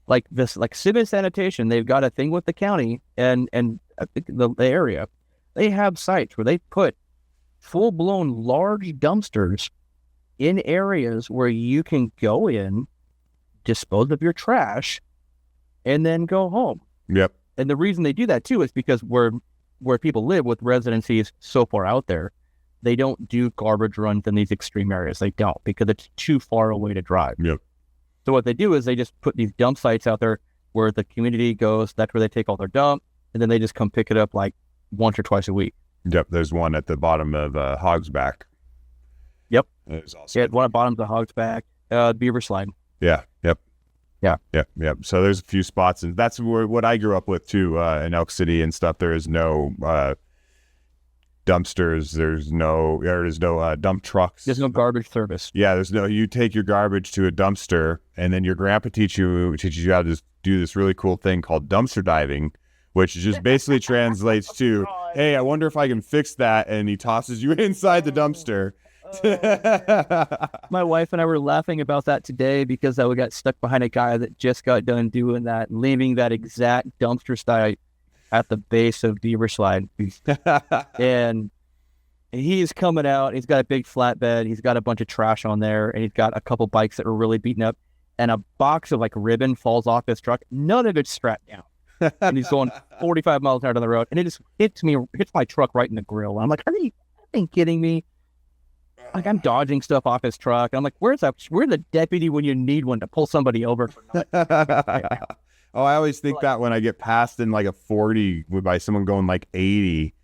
S3: Like Civic Sanitation, they've got a thing with the county and I think the area. They have sites where they put full-blown large dumpsters in areas where you can go in, dispose of your trash, and then go home.
S2: Yep.
S3: And the reason they do that too is because where people live with residencies so far out there, they don't do garbage runs in these extreme areas. They don't, because it's too far away to drive.
S2: Yep.
S3: So what they do is they just put these dump sites out there where the community goes. That's where they take all their dump, and then they just come pick it up like once or twice a week.
S2: Yep. There's one at the bottom of Hog's Back.
S3: Yep.
S2: There's also
S3: one at bottom of the Hog's Back, Beaver Slide.
S2: Yeah. Yep.
S3: Yeah.
S2: Yep. Yep. So there's a few spots, and that's what I grew up with too, in Elk City and stuff. There is no dumpsters. There's no dump trucks.
S3: There's no garbage service.
S2: Yeah. You take your garbage to a dumpster, and then your grandpa teaches you how to do this really cool thing called dumpster diving, which just basically translates to, hey, I wonder if I can fix that. And he tosses you inside the dumpster.
S3: My wife and I were laughing about that today because we got stuck behind a guy that just got done doing that, leaving that exact dumpster site at the base of Beaver Slide. And he's coming out. He's got a big flatbed. He's got a bunch of trash on there, and he's got a couple bikes that were really beaten up, and a box of ribbon falls off his truck. None of it's strapped down. And he's going 45 miles an hour down the road, and it just hits my truck right in the grill. And I'm like, are you kidding me? Like, I'm dodging stuff off his truck. I'm like, where's the deputy when you need one to pull somebody over for nothing?
S2: Oh, I always think that when I get passed in a 40 by someone going 80,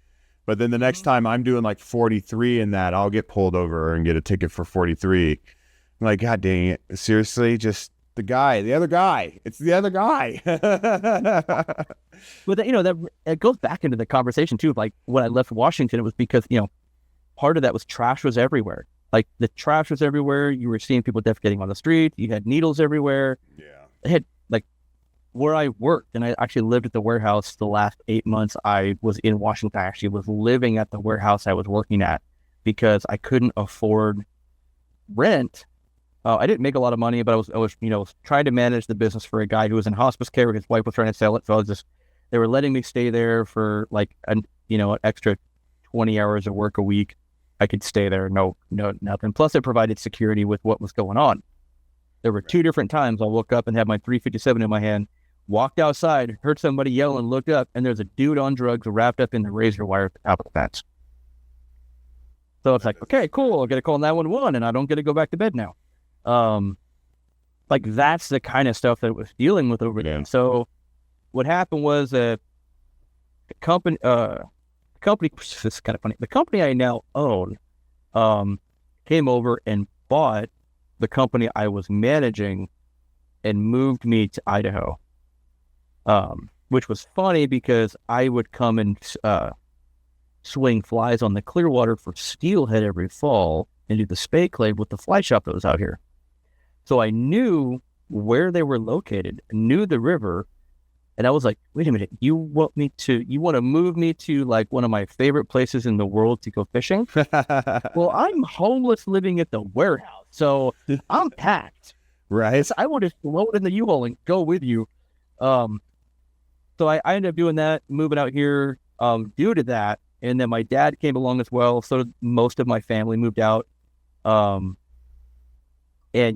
S2: but then the next time I'm doing 43 in that, I'll get pulled over and get a ticket for 43. I'm like, God dang it. Seriously? Just the other guy. It's the other guy.
S3: But that it goes back into the conversation too. Like, when I left Washington, it was because, part of that was trash was everywhere. Like, the trash was everywhere. You were seeing people defecating on the street. You had needles everywhere.
S2: Yeah.
S3: It had, where I worked, and I actually lived at the warehouse the last 8 months I was in Washington. I actually was living at the warehouse I was working at because I couldn't afford rent. I didn't make a lot of money, but I was trying to manage the business for a guy who was in hospice care. His wife was trying to sell it. So they were letting me stay there for an extra 20 hours of work a week. I could stay there, no, nothing. Plus, it provided security with what was going on. There were 2 different times I woke up and had my 357 in my hand, walked outside, heard somebody yell, and looked up, and there's a dude on drugs wrapped up in the razor wire at the top of the fence. So it's like, okay, cool. I'll get a call 911, and I don't get to go back to bed now. That's the kind of stuff that it was dealing with over there. So what happened was the company, this is kind of funny. The company I now own came over and bought the company I was managing and moved me to Idaho, which was funny because I would come and swing flies on the Clearwater for steelhead every fall and do the spay clave with the fly shop that was out here. So I knew where they were located, knew the river, and I was like, wait a minute, you want to move me to one of my favorite places in the world to go fishing? Well, I'm homeless living at the warehouse, so I'm packed.
S2: Right.
S3: So I want to float in the U-Haul and go with you. So I ended up doing that, moving out here due to that. And then my dad came along as well. So most of my family moved out. And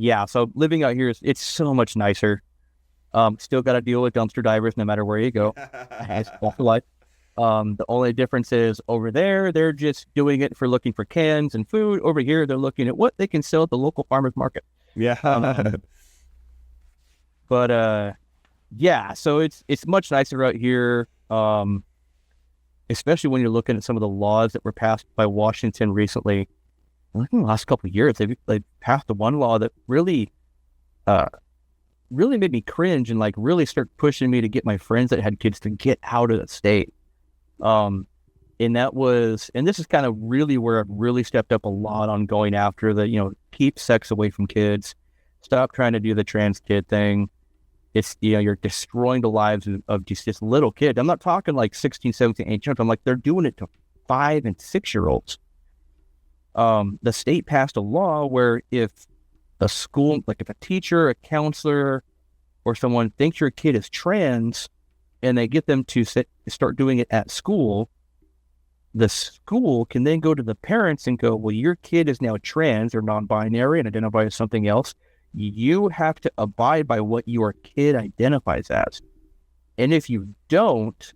S3: yeah, so living out here, it's so much nicer. Still got to deal with dumpster divers no matter where you go. It's awful life. The only difference is over there, they're just doing it for looking for cans and food. Over here, they're looking at what they can sell at the local farmer's market.
S2: Yeah.
S3: But yeah, so it's much nicer out here, especially when you're looking at some of the laws that were passed by Washington recently. I think in the last couple of years, they've passed the one law that really made me cringe and like really start pushing me to get my friends that had kids to get out of the state. And this is kind of really where I've really stepped up a lot on going after the, keep sex away from kids, stop trying to do the trans kid thing. It's, you're destroying the lives of just this little kid. I'm not talking like 16, 17, 18. I'm like, they're doing it to 5 and 6-year-olds. The state passed a law where if a school, like if a teacher, a counselor, or someone thinks your kid is trans and they get them to start doing it at school, the school can then go to the parents and go, well, your kid is now trans or non-binary and identifies as something else. You have to abide by what your kid identifies as. And if you don't,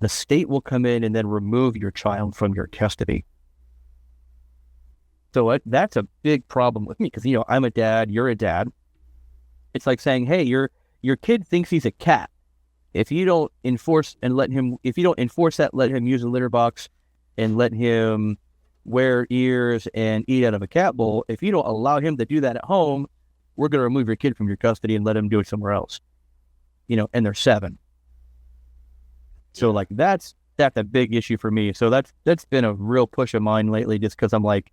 S3: the state will come in and then remove your child from your custody. So that's a big problem with me because, I'm a dad, you're a dad. It's like saying, hey, your kid thinks he's a cat. If you don't enforce that, let him use a litter box and let him wear ears and eat out of a cat bowl. If you don't allow him to do that at home, we're going to remove your kid from your custody and let him do it somewhere else. And they're 7. So like that's a big issue for me. So that's been a real push of mine lately, just because I'm like,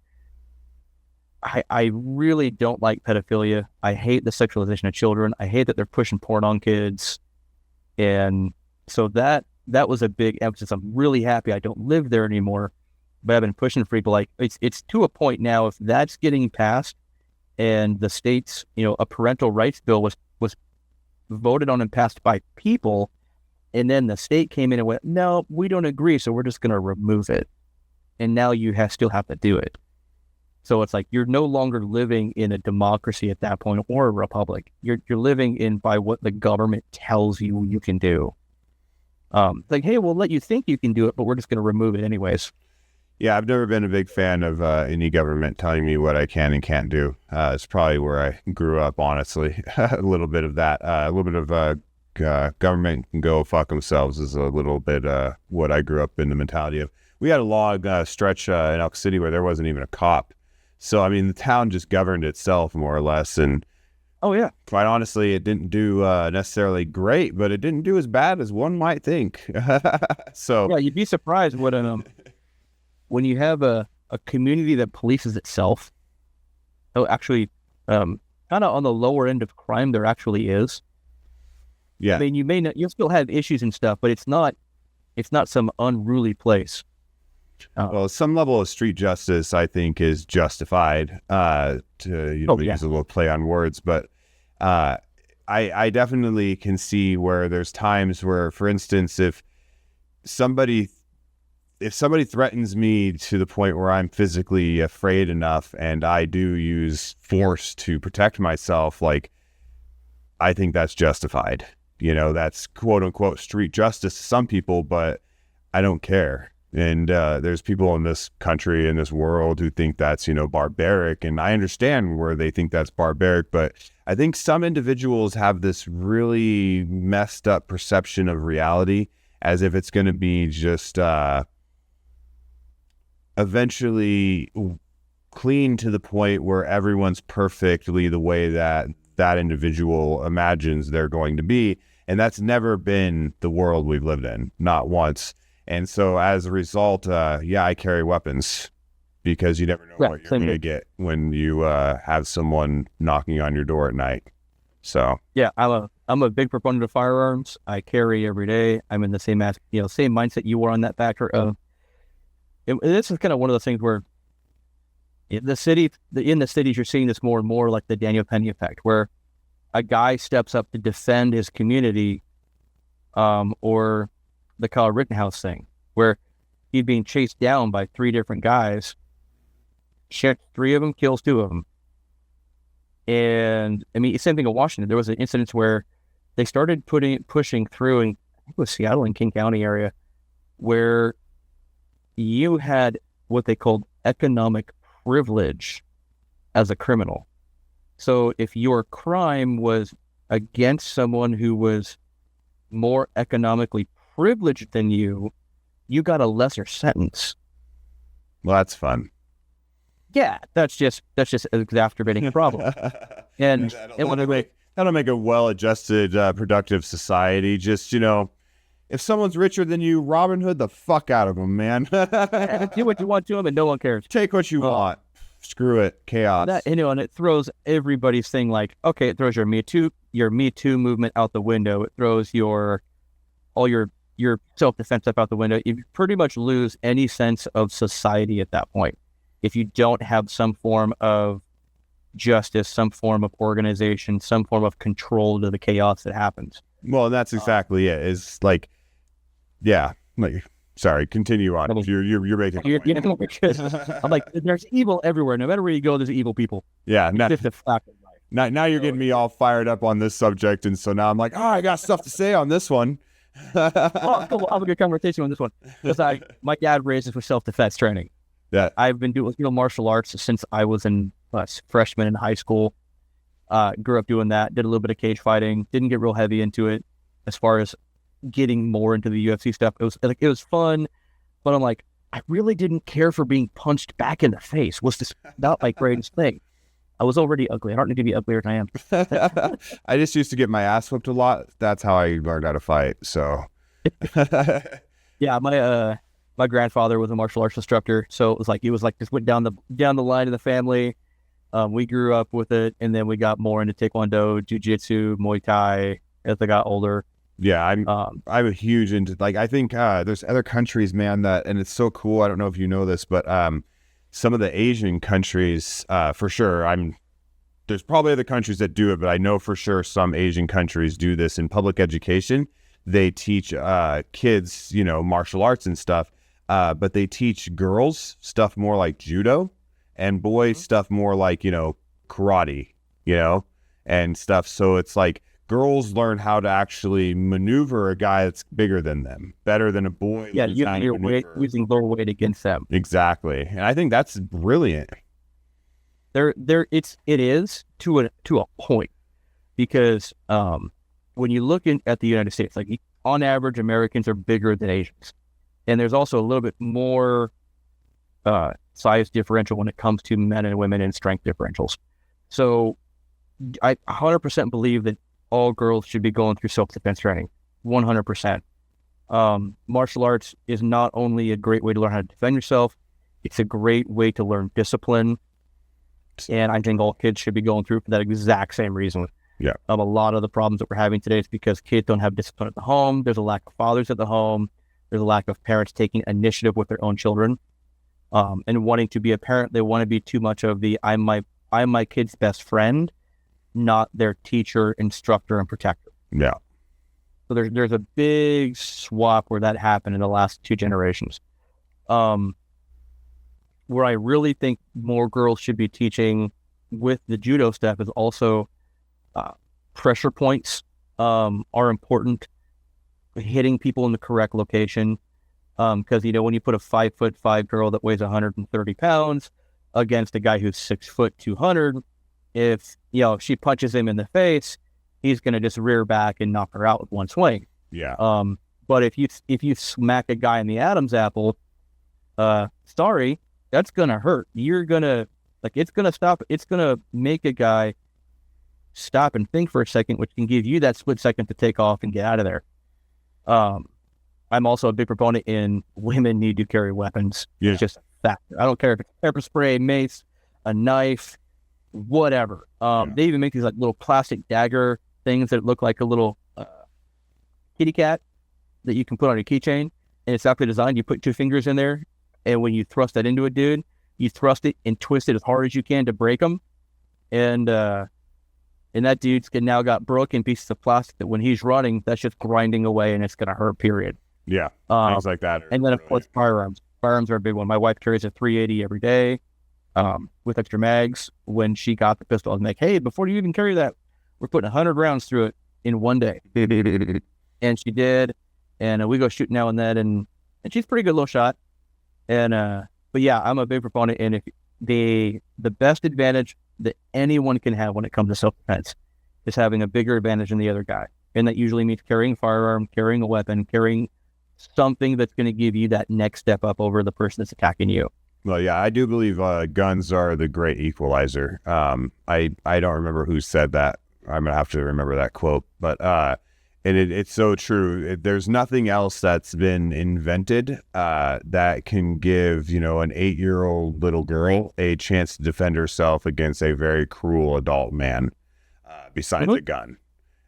S3: I really don't like pedophilia. I hate the sexualization of children. I hate that they're pushing porn on kids. And so that was a big emphasis. I'm really happy I don't live there anymore, but I've been pushing for people. Like it's to a point now, if that's getting passed and the state's, a parental rights bill was voted on and passed by people, and then the state came in and went, no, we don't agree, so we're just going to remove it. And now you still have to do it. So it's like you're no longer living in a democracy at that point or a republic. You're living by what the government tells you can do. Like, hey, we'll let you think you can do it, but we're just going to remove it anyways.
S2: Yeah, I've never been a big fan of any government telling me what I can and can't do. It's probably where I grew up, honestly. A little bit of that. A little bit of government can go fuck themselves is a little bit what I grew up in the mentality of. We had a long stretch in Elk City where there wasn't even a cop. So, I mean, the town just governed itself more or less. And
S3: oh, yeah,
S2: quite honestly, it didn't do necessarily great, but it didn't do as bad as one might think. So
S3: yeah, you'd be surprised when you have a community that polices itself. Oh, actually, kind of on the lower end of crime, there actually is.
S2: Yeah,
S3: I mean, you'll still have issues and stuff, but it's not some unruly place.
S2: Well, some level of street justice, I think, is justified to use a little play on words. But I definitely can see where there's times where, for instance, if somebody threatens me to the point where I'm physically afraid enough and I do use force to protect myself, like, I think that's justified. That's quote unquote street justice to some people, but I don't care. And there's people in this country, in this world, who think that's, barbaric. And I understand where they think that's barbaric. But I think some individuals have this really messed up perception of reality as if it's going to be just eventually clean to the point where everyone's perfectly the way that individual imagines they're going to be. And that's never been the world we've lived in, not once. And so as a result, I carry weapons because you never know what you're going to get when you have someone knocking on your door at night. So
S3: yeah, I'm a big proponent of firearms. I carry every day. I'm in the same mindset you were on that factor of. This is kind of one of those things where in the cities you're seeing this more and more, like the Daniel Penny effect, where a guy steps up to defend his community, or the Kyle Rittenhouse thing, where he's being chased down by 3 different guys, shoots 3 of them, kills 2 of them. And I mean, same thing in Washington. There was an incident where they started pushing through in, I think it was Seattle and King County area, where you had what they called economic privilege as a criminal. So if your crime was against someone who was more economically privileged than you got a lesser sentence.
S2: Well, that's fun.
S3: Yeah, that's just exacerbating a problem. And
S2: that'll make a well-adjusted, productive society. Just, if someone's richer than you, Robin Hood the fuck out of them, man.
S3: do what you want to them, and no one cares.
S2: Take what you want. Screw it, chaos.
S3: And it throws everybody's thing like, okay, it throws your Me Too movement out the window. It throws all your self-defense stuff out the window. You pretty much lose any sense of society at that point. If you don't have some form of justice, some form of organization, some form of control to the chaos that happens.
S2: Well, that's exactly it. It's like, yeah, sorry, continue on. You're making.
S3: I'm like, there's evil everywhere. No matter where you go, there's evil people.
S2: Yeah,
S3: it's just a fact of life.
S2: Now you're getting me all fired up on this subject, and so now I'm like, I got stuff to say on this one.
S3: Cool. I'll have a good conversation on this one because my dad raised us with self-defense training.
S2: Yeah,
S3: I've been doing martial arts since I was in freshman in high school. Grew up doing that. Did a little bit of cage fighting. Didn't get real heavy into it as far as getting more into the UFC stuff. It was fun, but I'm like, I really didn't care for being punched back in the face. Was this not my greatest thing? I was already ugly. I don't need to be uglier than I am.
S2: I just used to get my ass whipped a lot. That's how I learned how to fight. So,
S3: yeah, my grandfather was a martial arts instructor, so it was like just went down the line of the family. We grew up with it, and then we got more into Taekwondo, Jiu-Jitsu, Muay Thai as I got older.
S2: Yeah, I'm a huge into, like, I think there's other countries, man, and it's so cool. I don't know if you know this, but some of the Asian countries, for sure, there's probably other countries that do it, but I know for sure some Asian countries do this in public education. They teach kids, martial arts and stuff, but they teach girls stuff more like judo and boys stuff more like, karate, and stuff. So it's like girls learn how to actually maneuver a guy that's bigger than them, better than a boy.
S3: Yeah, using their weight against them.
S2: Exactly, and I think that's brilliant.
S3: It is to a point, because when you look at the United States, like on average, Americans are bigger than Asians, and there's also a little bit more size differential when it comes to men and women and strength differentials. So I 100% believe that all girls should be going through self-defense training. 100%. Martial arts is not only a great way to learn how to defend yourself, it's a great way to learn discipline. And I think all kids should be going through for that exact same reason.
S2: Yeah.
S3: A lot of the problems that we're having today is because kids don't have discipline at the home. There's a lack of fathers at the home. There's a lack of parents taking initiative with their own children. And wanting to be a parent, they want to be too much of the I'm my kid's best friend, not their teacher, instructor, and protector.
S2: Yeah.
S3: So there's a big swap where that happened in the last 2 generations. Where I really think more girls should be teaching with the judo stuff is also pressure points are important. Hitting people in the correct location. Because, when you put a 5'5" girl that weighs 130 pounds against a guy who's 6 foot 200, if she punches him in the face, he's going to just rear back and knock her out with one swing.
S2: Yeah.
S3: But if you smack a guy in the Adam's apple, sorry, that's going to hurt. You're going to, it's going to stop. It's going to make a guy stop and think for a second, which can give you that split second to take off and get out of there. I'm also a big proponent in women need to carry weapons.
S2: Yeah.
S3: It's just a factor. I don't care if it's pepper spray, mace, a knife, whatever. They even make these like little plastic dagger things that look like a little kitty cat that you can put on your keychain. And it's actually designed, you put 2 fingers in there, and when you thrust that into a dude, you thrust it and twist it as hard as you can to break them. And that dude's now got broken pieces of plastic that when he's running, that's just grinding away and it's going to hurt, period.
S2: Yeah, things like that.
S3: And then, of course, firearms. Firearms are a big one. My wife carries a .380 every day with extra mags. When she got the pistol, I was like, hey, before you even carry that, we're putting 100 rounds through it in one day. And she did. And we go shoot now and then. and she's a pretty good little shot. And but yeah, I'm a big proponent. And if the best advantage that anyone can have when it comes to self-defense is having a bigger advantage than the other guy, and that usually means carrying a firearm, carrying a weapon, carrying something that's going to give you that next step up over the person that's attacking you.
S2: Well, yeah, I do believe guns are the great equalizer. I don't remember who said that. I'm gonna have to remember that quote, but and it's so true. There's nothing else that's been invented that can give, you know, an 8-year-old little girl a chance to defend herself against a very cruel adult man, besides a gun.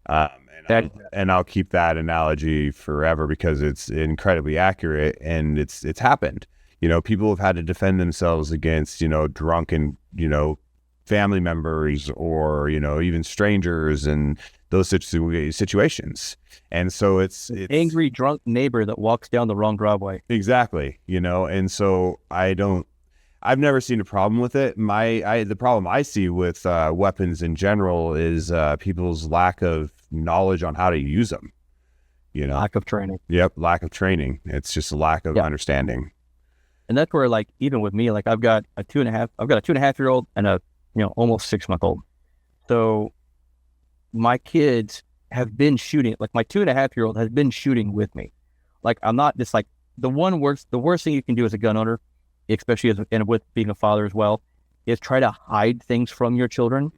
S2: And I'll keep that analogy forever because it's incredibly accurate, and it's happened. You know, people have had to defend themselves against, you know, drunken, you know, family members or, you know, even strangers and those situations. And so it's
S3: angry drunk neighbor that walks down the wrong driveway.
S2: Exactly. You know, and so I've never seen a problem with it. The problem I see with weapons in general is people's lack of knowledge on how to use them. You know,
S3: lack of training.
S2: Yep, lack of training. It's just a lack of understanding.
S3: And that's where, like, even with me, like I've got a 2.5-year-old and a, you know, almost 6-month-old. So my kids have been shooting. Like my 2.5-year-old has been shooting with me. Like I'm not just like the worst thing you can do as a gun owner, especially and with being a father as well, is try to hide things from your children.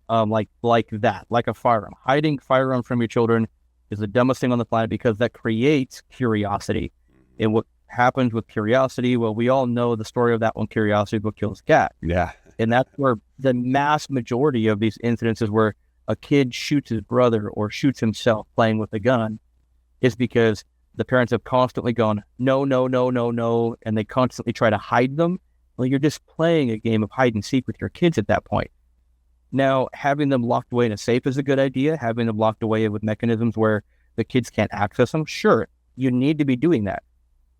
S3: Like that, like a firearm. Hiding firearm from your children is the dumbest thing on the planet because that creates curiosity. And what happens with curiosity, well, we all know the story of that one, curiosity what kills a cat.
S2: Yeah.
S3: And that's where the mass majority of these incidences where a kid shoots his brother or shoots himself playing with a gun is because the parents have constantly gone, no, no, no, no, no, and they constantly try to hide them. Well, you're just playing a game of hide and seek with your kids at that point. Now, having them locked away in a safe is a good idea. Having them locked away with mechanisms where the kids can't access them, sure, you need to be doing that.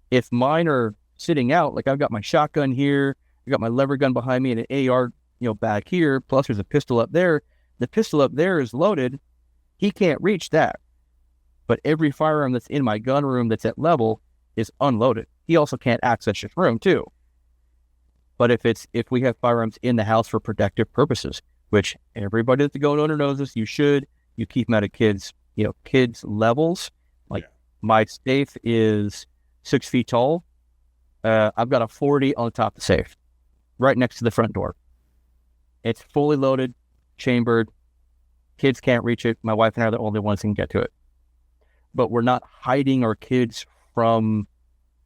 S3: If mine are sitting out, like I've got my shotgun here, I got my lever gun behind me and an AR, you know, back here, plus there's a pistol up there. The pistol up there is loaded. He can't reach that. But every firearm that's in my gun room that's at level is unloaded. He also can't access his room too. But if we have firearms in the house for protective purposes, which everybody that's a gun owner knows this, you keep them out of kids' levels. Like my safe is 6 feet tall. I've got a 40 on the top of the safe, right next to the front door. It's fully loaded, chambered. Kids can't reach it. My wife and I are the only ones who can get to it. But we're not hiding our kids from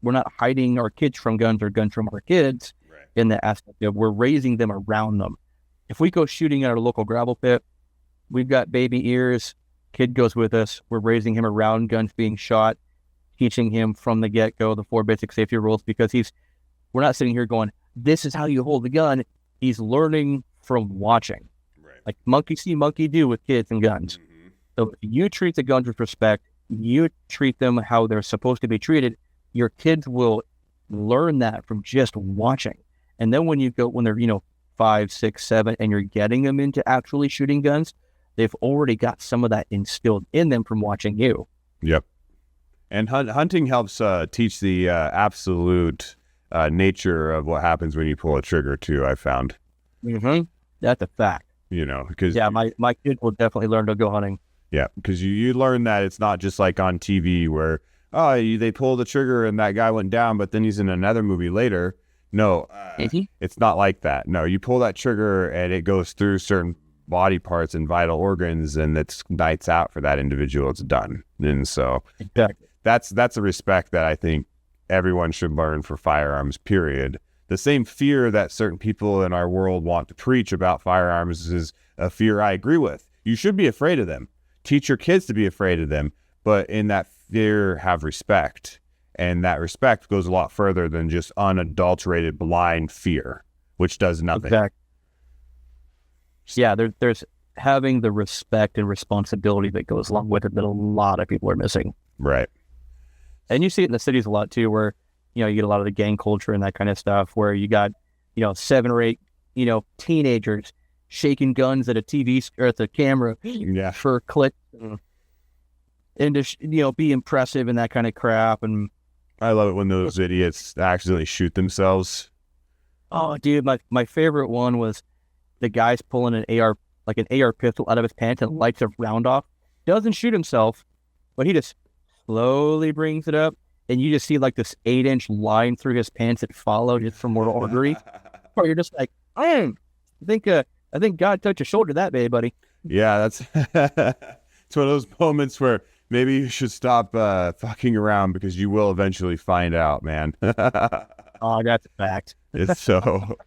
S3: guns or guns from our kids. Right. In the aspect of we're raising them around them. If we go shooting at our local gravel pit, we've got baby ears. Kid goes with us. We're raising him around guns being shot, teaching him from the get-go the 4 basic safety rules because we're not sitting here going, this is how you hold the gun. He's learning from watching. Right. Like monkey see, monkey do with kids and guns. Mm-hmm. So if you treat the guns with respect, you treat them how they're supposed to be treated, your kids will learn that from just watching. And then when they're, you know, 5, 6, 7, and you're getting them into actually shooting guns, they've already got some of that instilled in them from watching you.
S2: Yep. And hunting helps teach the absolute nature of what happens when you pull a trigger too, I found.
S3: Mm-hmm. That's a fact.
S2: You know, because...
S3: Yeah, my kids will definitely learn to go hunting.
S2: Yeah, because you learn that it's not just like on TV where, they pulled the trigger and that guy went down, but then he's in another movie later. No, It's not like that. No, you pull that trigger and it goes through certain body parts and vital organs, and it's nights out for that individual. It's done. And so
S3: exactly.
S2: That's a respect that I think everyone should learn for firearms, period. The same fear that certain people in our world want to preach about firearms is a fear I agree with. You should be afraid of them. Teach your kids to be afraid of them, but in that fear, have respect. And that respect goes a lot further than just unadulterated blind fear, which does nothing.
S3: Exactly. Yeah, there's having the respect and responsibility that goes along with it that a lot of people are missing.
S2: Right.
S3: And you see it in the cities a lot too, where, you know, you get a lot of the gang culture and that kind of stuff, where you got, 7 or 8, teenagers shaking guns at a TV or at the camera for clicks and to, be impressive and that kind of crap. And
S2: I love it when those idiots accidentally shoot themselves.
S3: Oh, dude, my favorite one was the guy's pulling an AR pistol out of his pants and lights a round off. Doesn't shoot himself, but he just slowly brings it up, and you just see like this 8-inch line through his pants that followed his femoral artery. Or you're just like, I think God touched your shoulder that day, buddy.
S2: Yeah, that's it's one of those moments where maybe you should stop fucking around because you will eventually find out, man.
S3: Oh, that's a fact.
S2: It's so.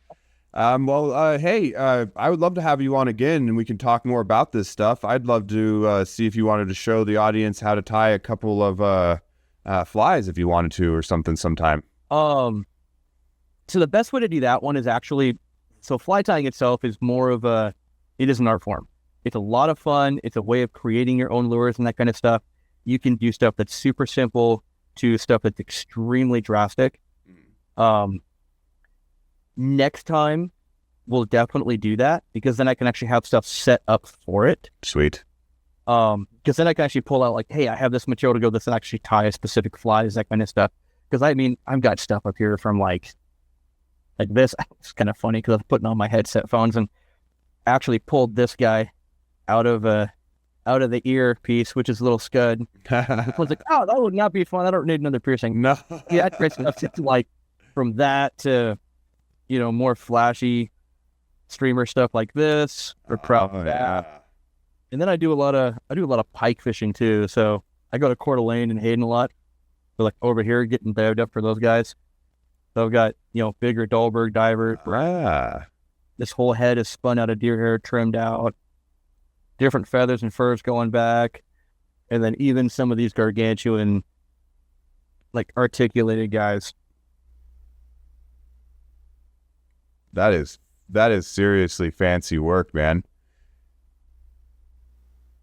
S2: Hey, I would love to have you on again, and we can talk more about this stuff. I'd love to see if you wanted to show the audience how to tie a couple of flies, if you wanted to, or something sometime.
S3: So the best way to do that one is actually, so fly tying itself is it is an art form. It's a lot of fun. It's a way of creating your own lures and that kind of stuff. You can do stuff that's super simple to stuff that's extremely drastic. Next time, we'll definitely do that because then I can actually have stuff set up for it.
S2: Sweet.
S3: Because then I can actually pull out like, hey, I have this material to go this and actually tie a specific flies, that kind of stuff. Because I mean, I've got stuff up here from like this. It's kind of funny because I was putting on my headset phones and actually pulled this guy out of the earpiece, which is a little scud. I was like, oh, that would not be fun. I don't need another piercing.
S2: No.
S3: Yeah, it's like from that to, more flashy streamer stuff like this or crop that.
S2: Yeah.
S3: And then I do a lot of pike fishing too. So I go to Coeur d'Alene and Hayden a lot. So like over here getting dived up for those guys. So I've got, bigger Dahlberg divers. This whole head is spun out of deer hair, trimmed out, different feathers and furs going back. And then even some of these gargantuan, like articulated guys.
S2: That is seriously fancy work, man.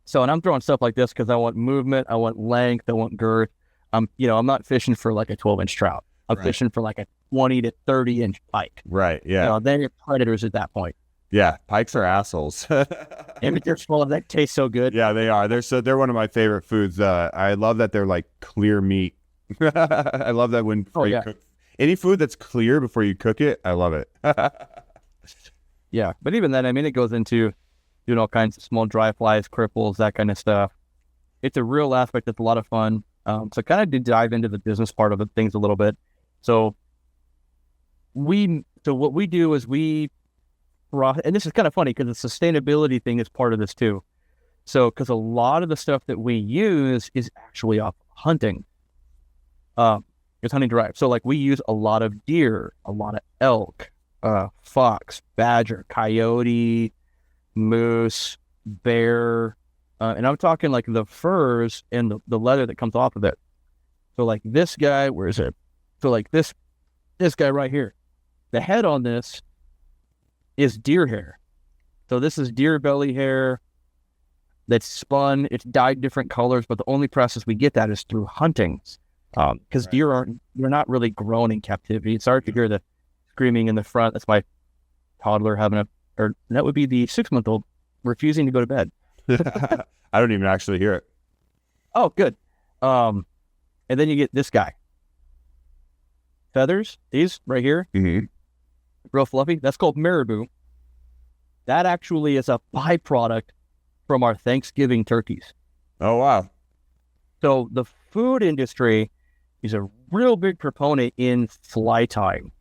S3: So, and I'm throwing stuff like this because I want movement, I want length, I want girth. I'm not fishing for like a 12-inch trout. I'm fishing for like a 20 to 30-inch pike.
S2: Right. Yeah.
S3: Then you're predators at that point.
S2: Yeah. Pikes are assholes.
S3: And they're full of that tastes so good.
S2: Yeah, they are. They're one of my favorite foods. I love that they're like clear meat. I love that when you cook any food that's clear before you cook it. I love it.
S3: Yeah, but even then, I mean, it goes into doing all kinds of small dry flies, cripples, that kind of stuff. It's a real aspect. It's a lot of fun. So kind of to dive into the business part of things a little bit. So what we do is and this is kind of funny because the sustainability thing is part of this too. So, because a lot of the stuff that we use is actually off hunting. It's hunting derived. So like we use a lot of deer, a lot of elk, fox, badger, coyote, moose, bear, and I'm talking like the furs and the leather that comes off of it. So like this guy, where is it? So like this guy right here, the head on this is deer hair. So this is deer belly hair that's spun. It's dyed different colors, but the only process we get that is through hunting. Because deer they're not really grown in captivity. It's hard to hear the screaming in the front. That's my toddler that would be the 6-month-old refusing to go to bed.
S2: I don't even actually hear it.
S3: Oh, good. And then you get this guy. Feathers, these right here, real fluffy. That's called marabou. That actually is a byproduct from our Thanksgiving turkeys.
S2: Oh, wow.
S3: So the food industry is a real big proponent in fly tying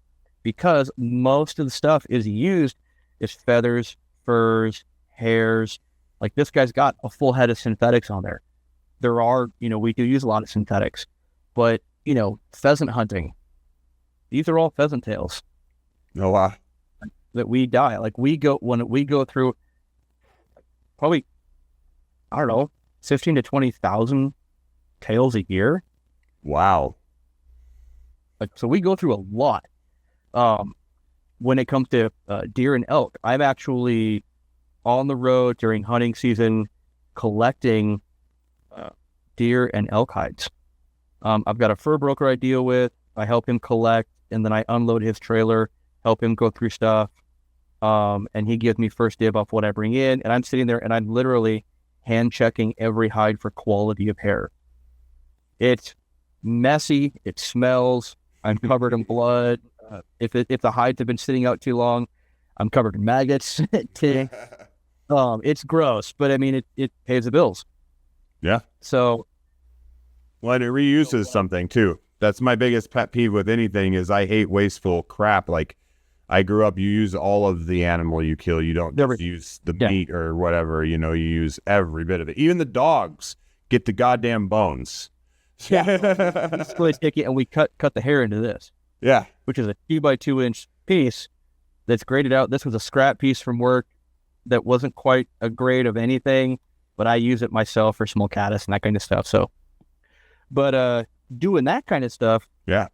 S3: because most of the stuff is used is feathers, furs, hairs. Like this guy's got a full head of synthetics on there. There are, we do use a lot of synthetics, but, pheasant hunting, these are all pheasant tails.
S2: Oh, wow.
S3: That we dye. Like when we go through probably, I don't know, 15 to 20,000 tails a year.
S2: Wow.
S3: Like, so we go through a lot. When it comes to deer and elk, I'm actually on the road during hunting season collecting deer and elk hides. I've got a fur broker I deal with. I help him collect, and then I unload his trailer, help him go through stuff. And he gives me first dib off what I bring in, and I'm sitting there and I'm literally hand checking every hide for quality of hair. It's messy. It smells. I'm covered in blood. If the hides have been sitting out too long, I'm covered in maggots. It's gross, but I mean, it pays the bills.
S2: Yeah.
S3: So,
S2: well, and it reuses something too. That's my biggest pet peeve with anything is I hate wasteful crap. Like I grew up, you use all of the animal you kill. You don't just use the meat or whatever, you use every bit of it. Even the dogs get the goddamn bones.
S3: Yeah. It's really sticky, and we cut the hair into this.
S2: Yeah.
S3: Which is a 2x2 inch piece that's graded out. This was a scrap piece from work that wasn't quite a grade of anything, but I use it myself for small caddis and that kind of stuff. So, but doing that kind of stuff,
S2: yeah,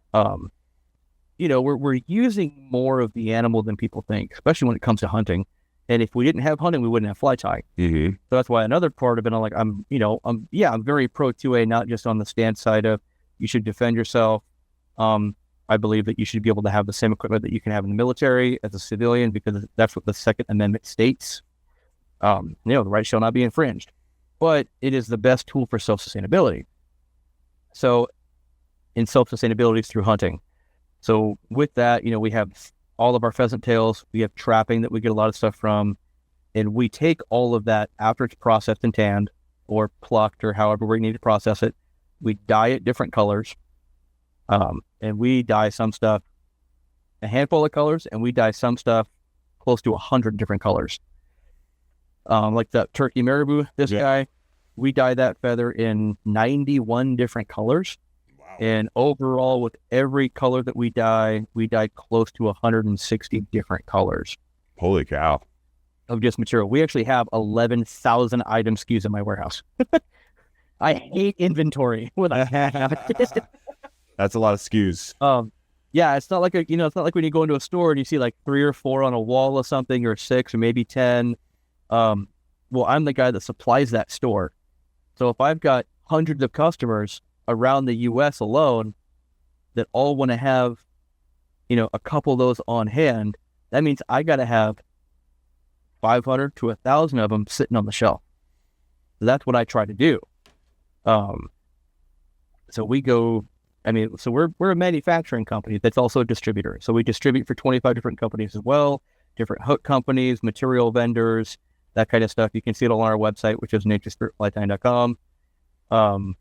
S3: we're using more of the animal than people think, especially when it comes to hunting. And if we didn't have hunting, we wouldn't have fly tying.
S2: Mm-hmm.
S3: So that's why another part of it, I'm very pro 2A, not just on the stance side of you should defend yourself. I believe that you should be able to have the same equipment that you can have in the military as a civilian, because that's what the Second Amendment states. The right shall not be infringed, but it is the best tool for self-sustainability. So in self-sustainability through hunting. So with that, we have all of our pheasant tails, we have trapping that we get a lot of stuff from, and we take all of that after it's processed and tanned or plucked or however we need to process it. We dye it different colors. And we dye some stuff a handful of colors, and we dye some stuff close to 100 different colors. Like the turkey marabou, guy, we dye that feather in 91 different colors.
S2: Wow.
S3: And overall, with every color that we dye close to 160 different colors.
S2: Holy cow.
S3: Of just material. We actually have 11,000 item SKUs in my warehouse. I hate inventory.
S2: That's a lot of SKUs.
S3: Yeah, it's not like it's not like when you go into a store and you see like 3 or 4 on a wall or something, or 6 or maybe 10. Well, I'm the guy that supplies that store. So if I've got hundreds of customers around the U.S. alone that all want to have, a couple of those on hand, that means I got to have 500 to 1,000 of them sitting on the shelf. So that's what I try to do. So we go. So we're a manufacturing company that's also a distributor. So we distribute for 25 different companies as well, different hook companies, material vendors, that kind of stuff. You can see it all on our website, which is naturespiritflytying.com. And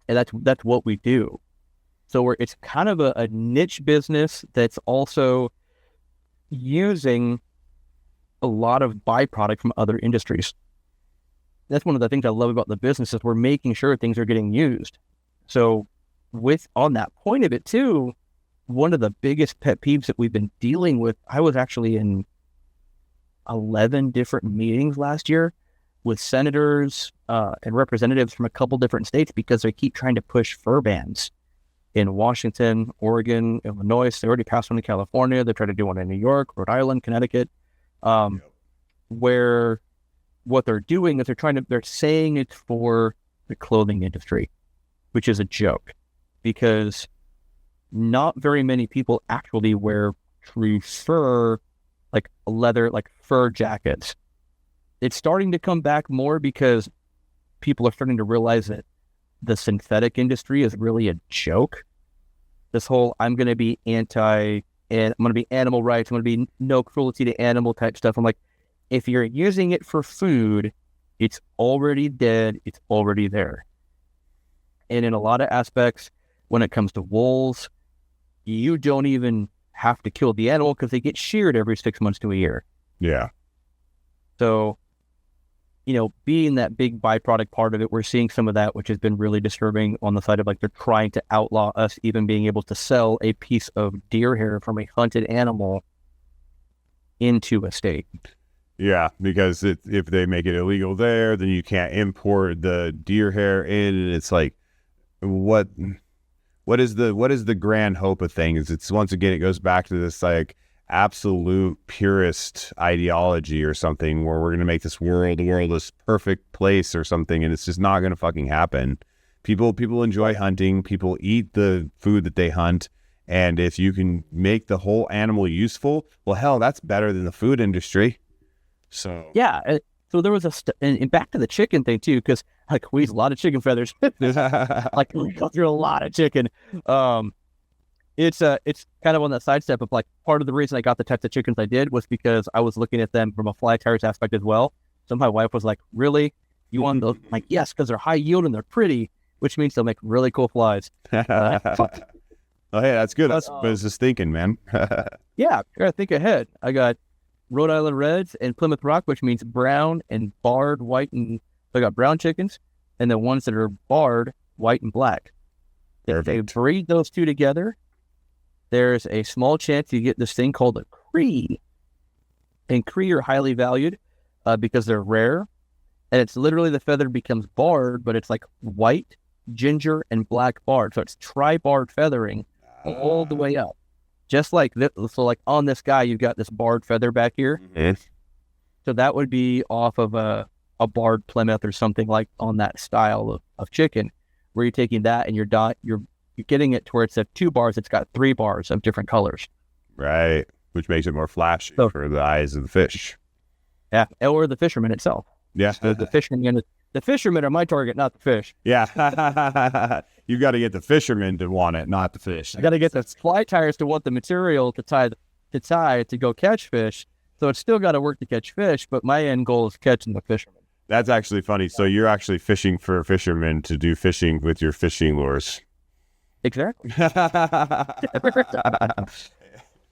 S3: that's what we do. So it's kind of a niche business that's also using a lot of byproduct from other industries. That's one of the things I love about the business is we're making sure things are getting used. So on that point of it too, one of the biggest pet peeves that we've been dealing with, I was actually in 11 different meetings last year with senators and representatives from a couple different states because they keep trying to push fur bans in Washington, Oregon, Illinois. They already passed one in California. They tried to do one in New York, Rhode Island, Connecticut, where what they're doing is they're saying it's for the clothing industry, which is a joke. Because not very many people actually wear true fur, like leather, like fur jackets. It's starting to come back more because people are starting to realize that the synthetic industry is really a joke. This whole, I'm going to be and I'm going to be animal rights, I'm going to be no cruelty to animal type stuff. I'm like, if you're using it for food, it's already dead, it's already there. And in a lot of aspects, when it comes to wolves, you don't even have to kill the animal because they get sheared every 6 months to a year.
S2: Yeah.
S3: So, being that big byproduct part of it, we're seeing some of that, which has been really disturbing on the side of like they're trying to outlaw us even being able to sell a piece of deer hair from a hunted animal into a state.
S2: Yeah, because if they make it illegal there, then you can't import the deer hair in, and it's like, what is the grand hope of things? It's once again, it goes back to this like absolute purist ideology or something where we're going to make the world this perfect place or something, and it's just not going to fucking happen. People enjoy hunting, people eat the food that they hunt, and if you can make the whole animal useful, well, hell, that's better than the food industry. So
S3: yeah, So there was and back to the chicken thing too, because like we use a lot of chicken feathers. Like we go through a lot of chicken. It's kind of on that sidestep of like part of the reason I got the types of chickens I did was because I was looking at them from a fly tires aspect as well. So my wife was like, "Really, you want those?" I'm like, yes, because they're high yield and they're pretty, which means they'll make really cool flies.
S2: Oh, hey, that's good. That's business thinking, man.
S3: Yeah, gotta think ahead. I got Rhode Island Reds and Plymouth Rock, which means brown and barred white, and so I got brown chickens, and the ones that are barred white and black. If they breed those two together, there's a small chance you get this thing called a Cree. And Cree are highly valued because they're rare. And it's literally the feather becomes barred, but it's like white, ginger, and black barred. So it's tri-barred feathering all the way up. Just like this. So like on this guy, you've got this barred feather back here.
S2: Mm-hmm.
S3: So that would be off of a barred Plymouth or something like on that style of chicken, where you're taking that and you're getting it to where it's at 2 bars, it's got 3 bars of different colors.
S2: Right, which makes it more flashy for the eyes of the fish.
S3: Yeah, or the fisherman itself.
S2: Yeah,
S3: so the fishermen are my target, not the fish.
S2: Yeah, you got to get the fishermen to want it, not the fish.
S3: I got to get the fly tires to want the material to tie to go catch fish. So it's still got to work to catch fish, but my end goal is catching the fisherman.
S2: That's actually funny. So you're actually fishing for fishermen to do fishing with your fishing lures.
S3: Exactly.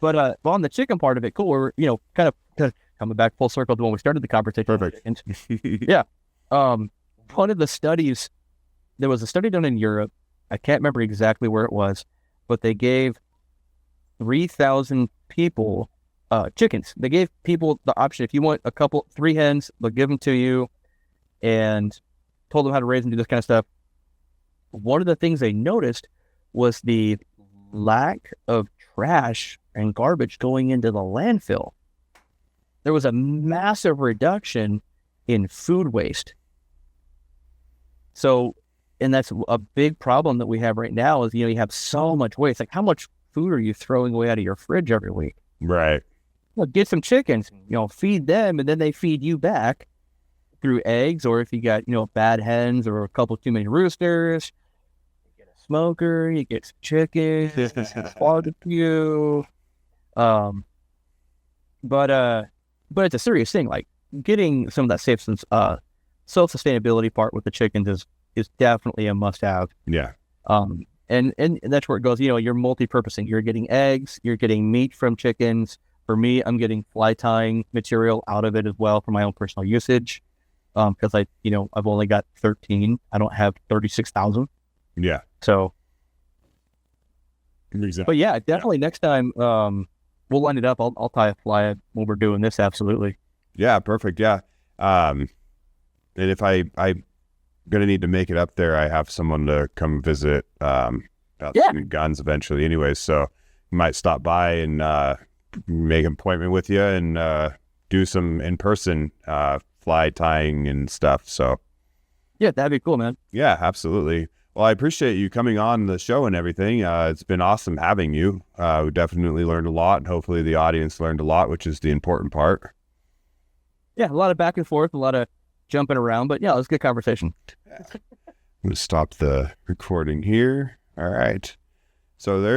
S3: But on the chicken part of it, cool. We're kind of coming back full circle to when we started the conversation.
S2: Perfect.
S3: Yeah. One of the studies, there was a study done in Europe. I can't remember exactly where it was, but they gave 3,000 people chickens. They gave people the option, if you want 3 hens, they'll give them to you, and told them how to raise and do this kind of stuff. One of the things they noticed was the lack of trash and garbage going into the landfill. There was a massive reduction in food waste. So, and that's a big problem that we have right now is, you have so much waste. Like, how much food are you throwing away out of your fridge every week?
S2: Right.
S3: Well, get some chickens, feed them, and then they feed you back through eggs, or if you got, bad hens or a couple too many roosters, you get a smoker, you get some chicken, barbecue. But it's a serious thing. Like, getting some of that self-sustainability part with the chickens is definitely a must-have.
S2: Yeah.
S3: And that's where it goes. You're multi-purposing. You're getting eggs. You're getting meat from chickens. For me, I'm getting fly tying material out of it as well for my own personal usage. Because I've only got 13. I don't have 36,000.
S2: Yeah.
S3: So.
S2: Exactly.
S3: But yeah, definitely next time we'll line it up. I'll tie a fly when we're doing this. Absolutely.
S2: Yeah. Perfect. Yeah. And if I'm gonna need to make it up there, I have someone to come visit about some guns eventually. Anyways, so you might stop by and make an appointment with you and do some in-person fly tying and stuff. So
S3: yeah, that'd be cool, man.
S2: Yeah, absolutely. Well, I appreciate you coming on the show and everything. It's been awesome having you. We definitely learned a lot, and hopefully the audience learned a lot, which is the important part.
S3: Yeah, a lot of back and forth, a lot of jumping around, but yeah, it was a good conversation.
S2: I'm going to stop the recording here. All right. So there.